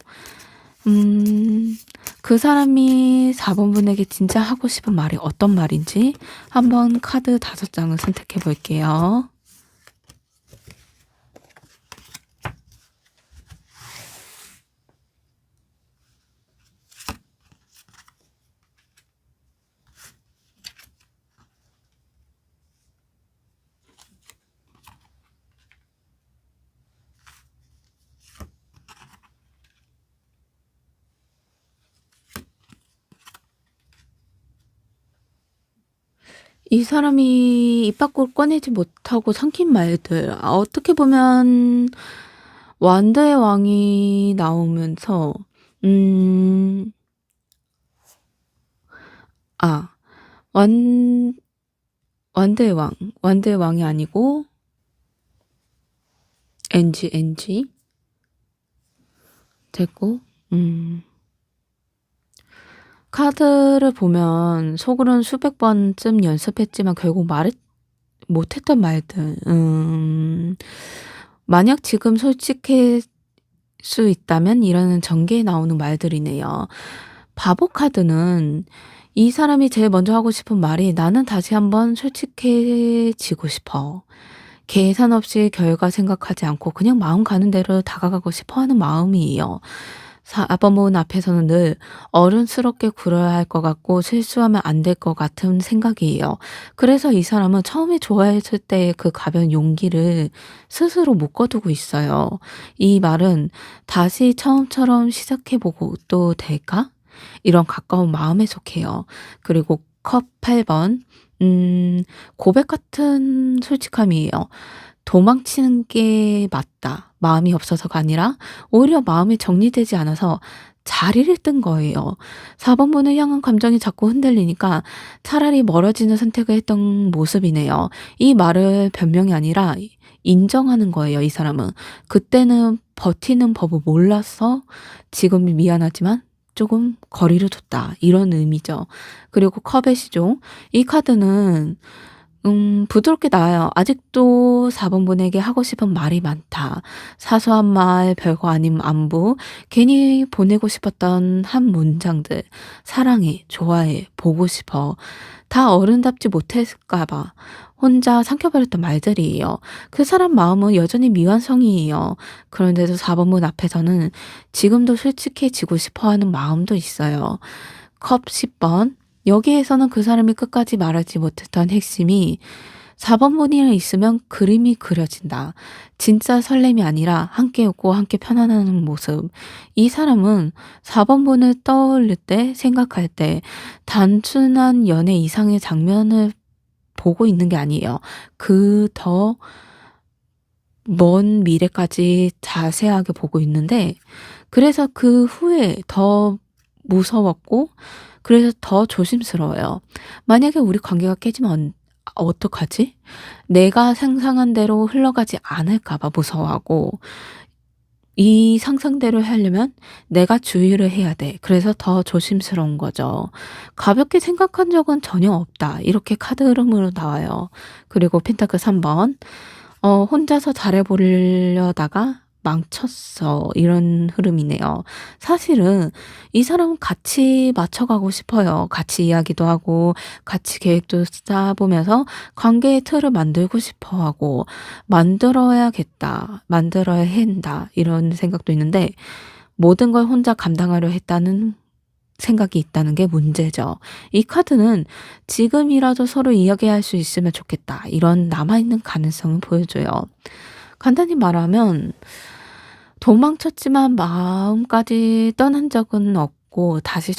A: 음 그 사람이 4 번분에게 진짜 하고 싶은 말이 어떤 말인지 한번 카드 5 장을 선택해 볼게요. 이 사람이 입 밖으로 꺼내지 못하고 삼킨 말들. 어떻게 보면 완드의 왕이 나오면서 음 아 완 완드의 왕. 완드의 왕이 아니고 NG 됐고 카드를 보면 속으로는 수백 번쯤 연습했지만 결국 말을 못했던 말들. 만약 지금 솔직할 수 있다면 이라는 전개에 나오는 말들이네요. 바보 카드는 이 사람이 제일 먼저 하고 싶은 말이 "나는 다시 한번 솔직해지고 싶어." 계산 없이 결과 생각하지 않고 그냥 마음 가는 대로 다가가고 싶어 하는 마음이에요. 아버문 앞에서는 늘 어른스럽게 굴어야 할 것 같고 실수하면 안 될 것 같은 생각이에요. 그래서 이 사람은 처음에 좋아했을 때의 그 가벼운 용기를 스스로 묶어두고 있어요. 이 말은 '다시 처음처럼 시작해 보고 또 될까?' 이런 가까운 마음에 속해요. 그리고 컵 8 번. 고백 같은 솔직함이에요. 도망치는 게 맞다. 마음이 없어서가 아니라 오히려 마음이 정리되지 않아서 자리를 뜬 거예요. 4 번분을 향한 감정이 자꾸 흔들리니까 차라리 멀어지는 선택을 했던 모습이네요. 이 말을 변명이 아니라 인정하는 거예요, 이 사람은. 그때는 버티는 법을 몰라서 지금은 미안하지만 조금 거리를 뒀다. 이런 의미죠. 그리고 컵의 시종. 이 카드는 부드럽게 나와요. 아직도 4 번분에게 하고 싶은 말이 많다. 사소한 말, 별거 아닌 안부, 괜히 보내고 싶었던 한 문장들. 사랑해, 좋아해, 보고 싶어. 다 어른답지 못했을까 봐 혼자 삼켜버렸던 말들이에요. 그 사람 마음은 여전히 미완성이에요. 그런데도 4 번문 앞에서는 지금도 솔직해지고 싶어 하는 마음도 있어요. 컵 10 번. 여기에서는 그 사람이 끝까지 말하지 못했던 핵심이 4 번분이랑 있으면 그림이 그려진다. 진짜 설렘이 아니라 함께 웃고 함께 편안한 모습. 이 사람은 4 번분을 떠올릴 때 생각할 때 단순한 연애 이상의 장면을 보고 있는 게 아니에요. 그 더 먼 미래까지 자세하게 보고 있는데 그래서 그 후에 더 무서웠고 그래서 더 조심스러워요. 만약에 우리 관계가 깨지면 어떡하지? 내가 상상한 대로 흘러가지 않을까 봐 무서워하고 이 상상대로 하려면 내가 주의를 해야 돼. 그래서 더 조심스러운 거죠. 가볍게 생각한 적은 전혀 없다. 이렇게 카드 흐름으로 나와요. 그리고 펜타클 3 번. 혼자서 잘해보려다가 망쳤어. 이런 흐름이네요. 사실은 이 사람은 같이 맞춰가고 싶어요. 같이 이야기도 하고 같이 계획도 짜보면서 관계의 틀을 만들고 싶어 하고 만들어야겠다. 만들어야 한다. 이런 생각도 있는데 모든 걸 혼자 감당하려 했다는 생각이 있다는 게 문제죠. 이 카드는 지금이라도 서로 이야기할 수 있으면 좋겠다. 이런 남아있는 가능성을 보여줘요. 간단히 말하면 도망쳤지만 마음까지 떠난 적은 없고 다시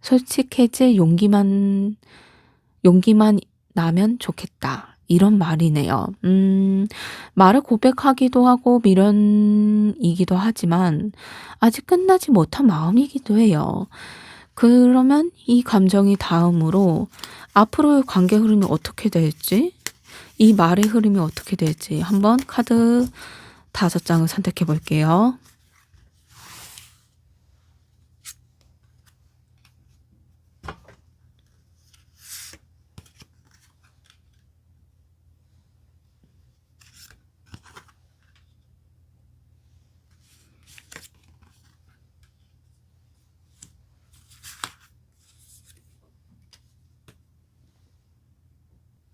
A: 솔직해질 용기만 나면 좋겠다. 이런 말이네요. 말을 고백하기도 하고 미련이기도 하지만 아직 끝나지 못한 마음이기도 해요. 그러면 이 감정이 다음으로 앞으로의 관계 흐름이 어떻게 될지, 이 말의 흐름이 어떻게 될지 한번 카드 5장을 선택해 볼게요.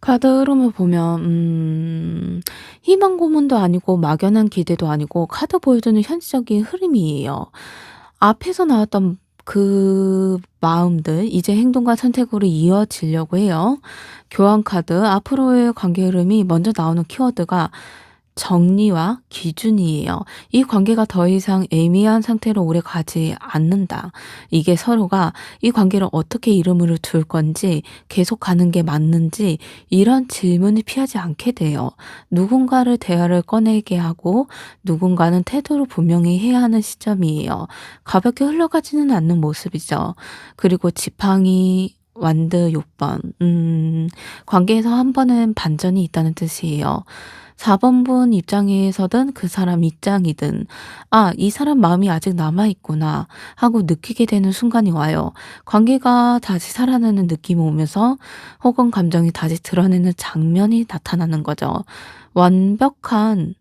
A: 카드 흐름을 보면 희망 고문도 아니고 막연한 기대도 아니고 카드 보여주는 현실적인 흐름이에요. 앞에서 나왔던 그 마음들 이제 행동과 선택으로 이어지려고 해요. 교환 카드 앞으로의 관계 흐름이 먼저 나오는 키워드가 정리와 기준이에요. 이 관계가 더 이상 애매한 상태로 오래 가지 않는다. 이게 서로가 이 관계를 어떻게 이름을 둘 건지 계속 가는 게 맞는지 이런 질문을 피하지 않게 돼요. 누군가를 대화를 꺼내게 하고 누군가는 태도를 분명히 해야 하는 시점이에요. 가볍게 흘러가지는 않는 모습이죠. 그리고 지팡이 완드 6번. 관계에서 한 번은 반전이 있다는 뜻이에요. 4 번분 입장에서든 그 사람 입장이든 '아 이 사람 마음이 아직 남아 있구나.' 하고 느끼게 되는 순간이 와요. 관계가 다시 살아나는 느낌이 오면서 혹은 감정이 다시 드러내는 장면이 나타나는 거죠. 완벽한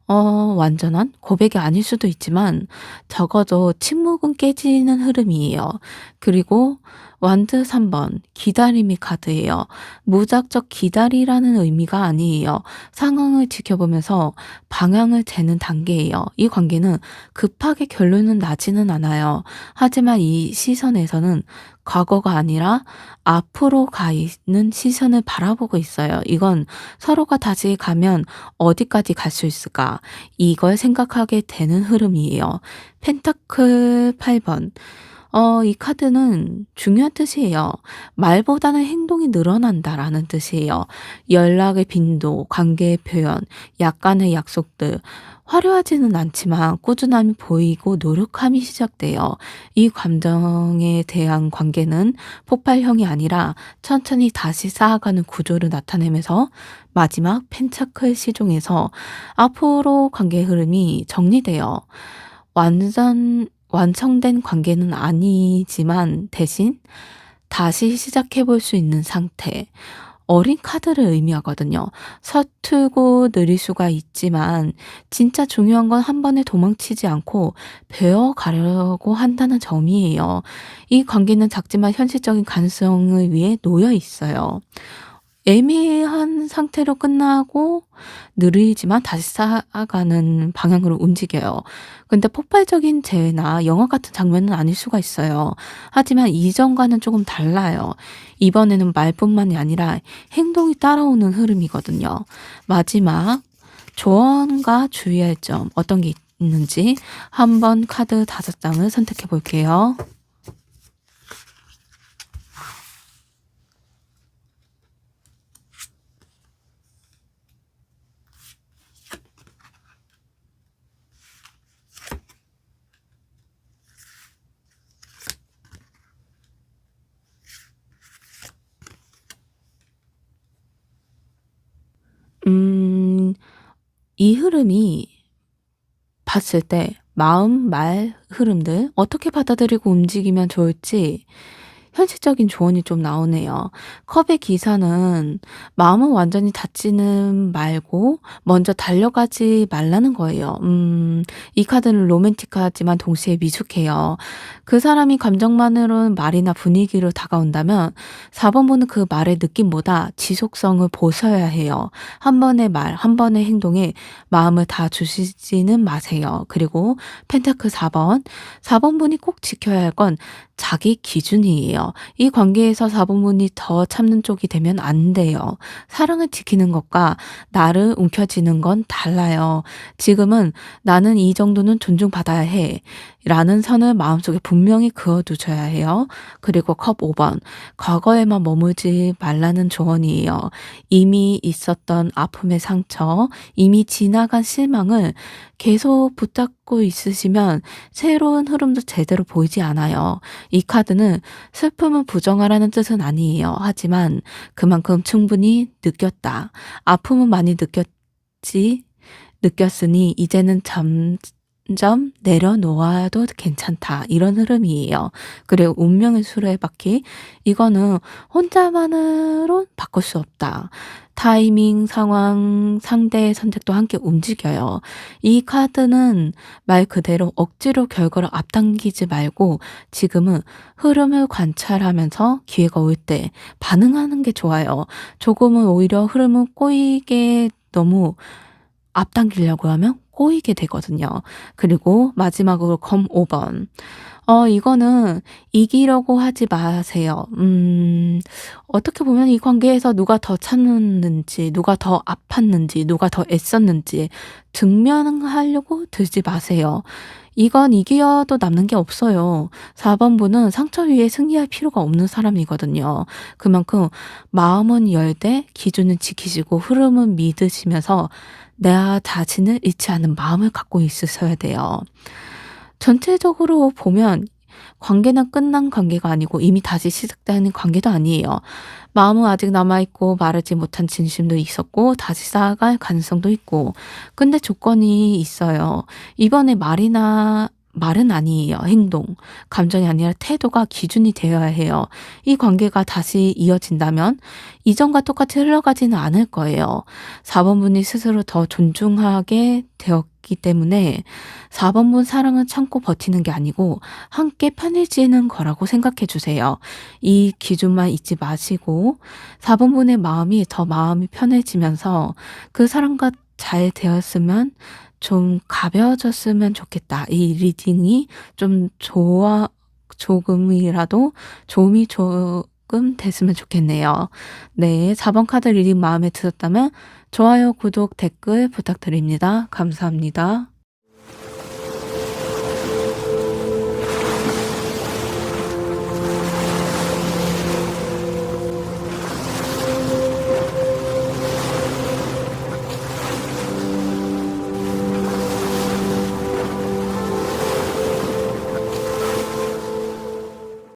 A: 완전한 고백이 아닐 수도 있지만 적어도 침묵은 깨지는 흐름이에요. 그리고 완드 3 번 기다림의 카드예요. 무작정 기다리라는 의미가 아니에요. 상황을 지켜보면서 방향을 재는 단계예요. 이 관계는 급하게 결론은 나지는 않아요. 하지만 이 시선에서는 과거가 아니라 앞으로 가 있는 시선을 바라보고 있어요. 이건 서로가 다시 가면 어디까지 갈 수 있을까? 이걸 생각하게 되는 흐름이에요. 펜타클 8 번. 이 카드는 중요한 뜻이에요. 말보다는 행동이 늘어난다라는 뜻이에요. 연락의 빈도, 관계의 표현, 약간의 약속들. 화려하지는 않지만 꾸준함이 보이고 노력함이 시작돼요. 이 감정에 대한 관계는 폭발형이 아니라 천천히 다시 쌓아가는 구조를 나타내면서 마지막 펜타클 시종에서 앞으로 관계의 흐름이 정리돼요. 완성된 관계는 아니지만 대신 다시 시작해 볼 수 있는 상태. 어린 카드를 의미하거든요. 서투고 느릴 수가 있지만 진짜 중요한 건 한 번에 도망치지 않고 배워가려고 한다는 점이에요. 이 관계는 작지만 현실적인 가능성을 위해 놓여 있어요. 애매한 상태로 끝나고 느리지만 다시 쌓아가는 방향으로 움직여요. 근데 폭발적인 재해나 영화 같은 장면은 아닐 수가 있어요. 하지만 이전과는 조금 달라요. 이번에는 말뿐만이 아니라 행동이 따라오는 흐름이거든요. 마지막 조언과 주의할 점 어떤 게 있는지 한번 카드 5장을 선택해 볼게요. 음, 이 흐름이 봤을 때 마음, 말 흐름들 어떻게 받아들이고 움직이면 좋을지 현실적인 조언이 좀 나오네요. 컵의 기사는 마음은 완전히 닫지는 말고 먼저 달려가지 말라는 거예요. 이 카드는 로맨틱하지만 동시에 미숙해요. 그 사람이 감정만으로는 말이나 분위기로 다가온다면 4번 보는 그 말의 느낌보다 지속성을 보셔야 해요. 한 번의 말, 한 번의 행동에 마음을 다 주시지는 마세요. 그리고 펜타클 4번. 4번 분이 꼭 지켜야 할 건 자기 기준이에요. 이 관계에서 4번 분이 더 참는 쪽이 되면 안 돼요. 사랑을 지키는 것과 나를 움켜쥐는 건 달라요. 지금은 나는 이 정도는 존중받아야 해. 라는 선을 마음속에 분명히 그어두셔야 해요. 그리고 컵 5번. 과거에만 머물지 말라는 조언이에요. 이미 있었던 아픔의 상처, 이미 지나간 실망을 계속 붙잡고 있으시면 새로운 흐름도 제대로 보이지 않아요. 이 카드는 슬픔을 부정하라는 뜻은 아니에요. 하지만 그만큼 충분히 느꼈다. 아픔은 많이 느꼈으니 이제는 점점 내려놓아도 괜찮다. 이런 흐름이에요. 그리고 운명의 수레바퀴. 이거는 혼자만으론 바꿀 수 없다. 타이밍, 상황, 상대의 선택도 함께 움직여요. 이 카드는 말 그대로 억지로 결과를 앞당기지 말고 지금은 흐름을 관찰하면서 기회가 올 때 반응하는 게 좋아요. 조금은 오히려 흐름을 꼬이게 너무 앞당기려고 하면 꼬이게 되거든요. 그리고 마지막으로 검 5번. 이거는 이기려고 하지 마세요. 어떻게 보면 이 관계에서 누가 더 참았는지, 누가 더 아팠는지, 누가 더 애썼는지 증명하려고 들지 마세요. 이건 이겨도 남는 게 없어요. 4번 분은 상처 위에 승리할 필요가 없는 사람이거든요. 그만큼 마음은 열되 기준은 지키시고 흐름은 믿으시면서 나 자신을 잃지 않는 마음을 갖고 있으셔야 돼요. 전체적으로 보면 관계는 끝난 관계가 아니고 이미 다시 시작되는 관계도 아니에요. 마음은 아직 남아있고 마르지 못한 진심도 있었고 다시 쌓아갈 가능성도 있고 근데 조건이 있어요. 이번에 말은 아니에요. 행동, 감정이 아니라 태도가 기준이 되어야 해요. 이 관계가 다시 이어진다면 이전과 똑같이 흘러가지는 않을 거예요. 4번 분이 스스로 더 존중하게 되었기 때문에 4번 분 사랑은 참고 버티는 게 아니고 함께 편해지는 거라고 생각해 주세요. 이 기준만 잊지 마시고 4번 분의 마음이 편해지면서 그 사람과 잘 되었으면 좀 가벼워졌으면 좋겠다. 이 리딩이 좀 조금이라도 도움이 조금 됐으면 좋겠네요. 네, 4번 카드 리딩 마음에 드셨다면 좋아요, 구독, 댓글 부탁드립니다. 감사합니다.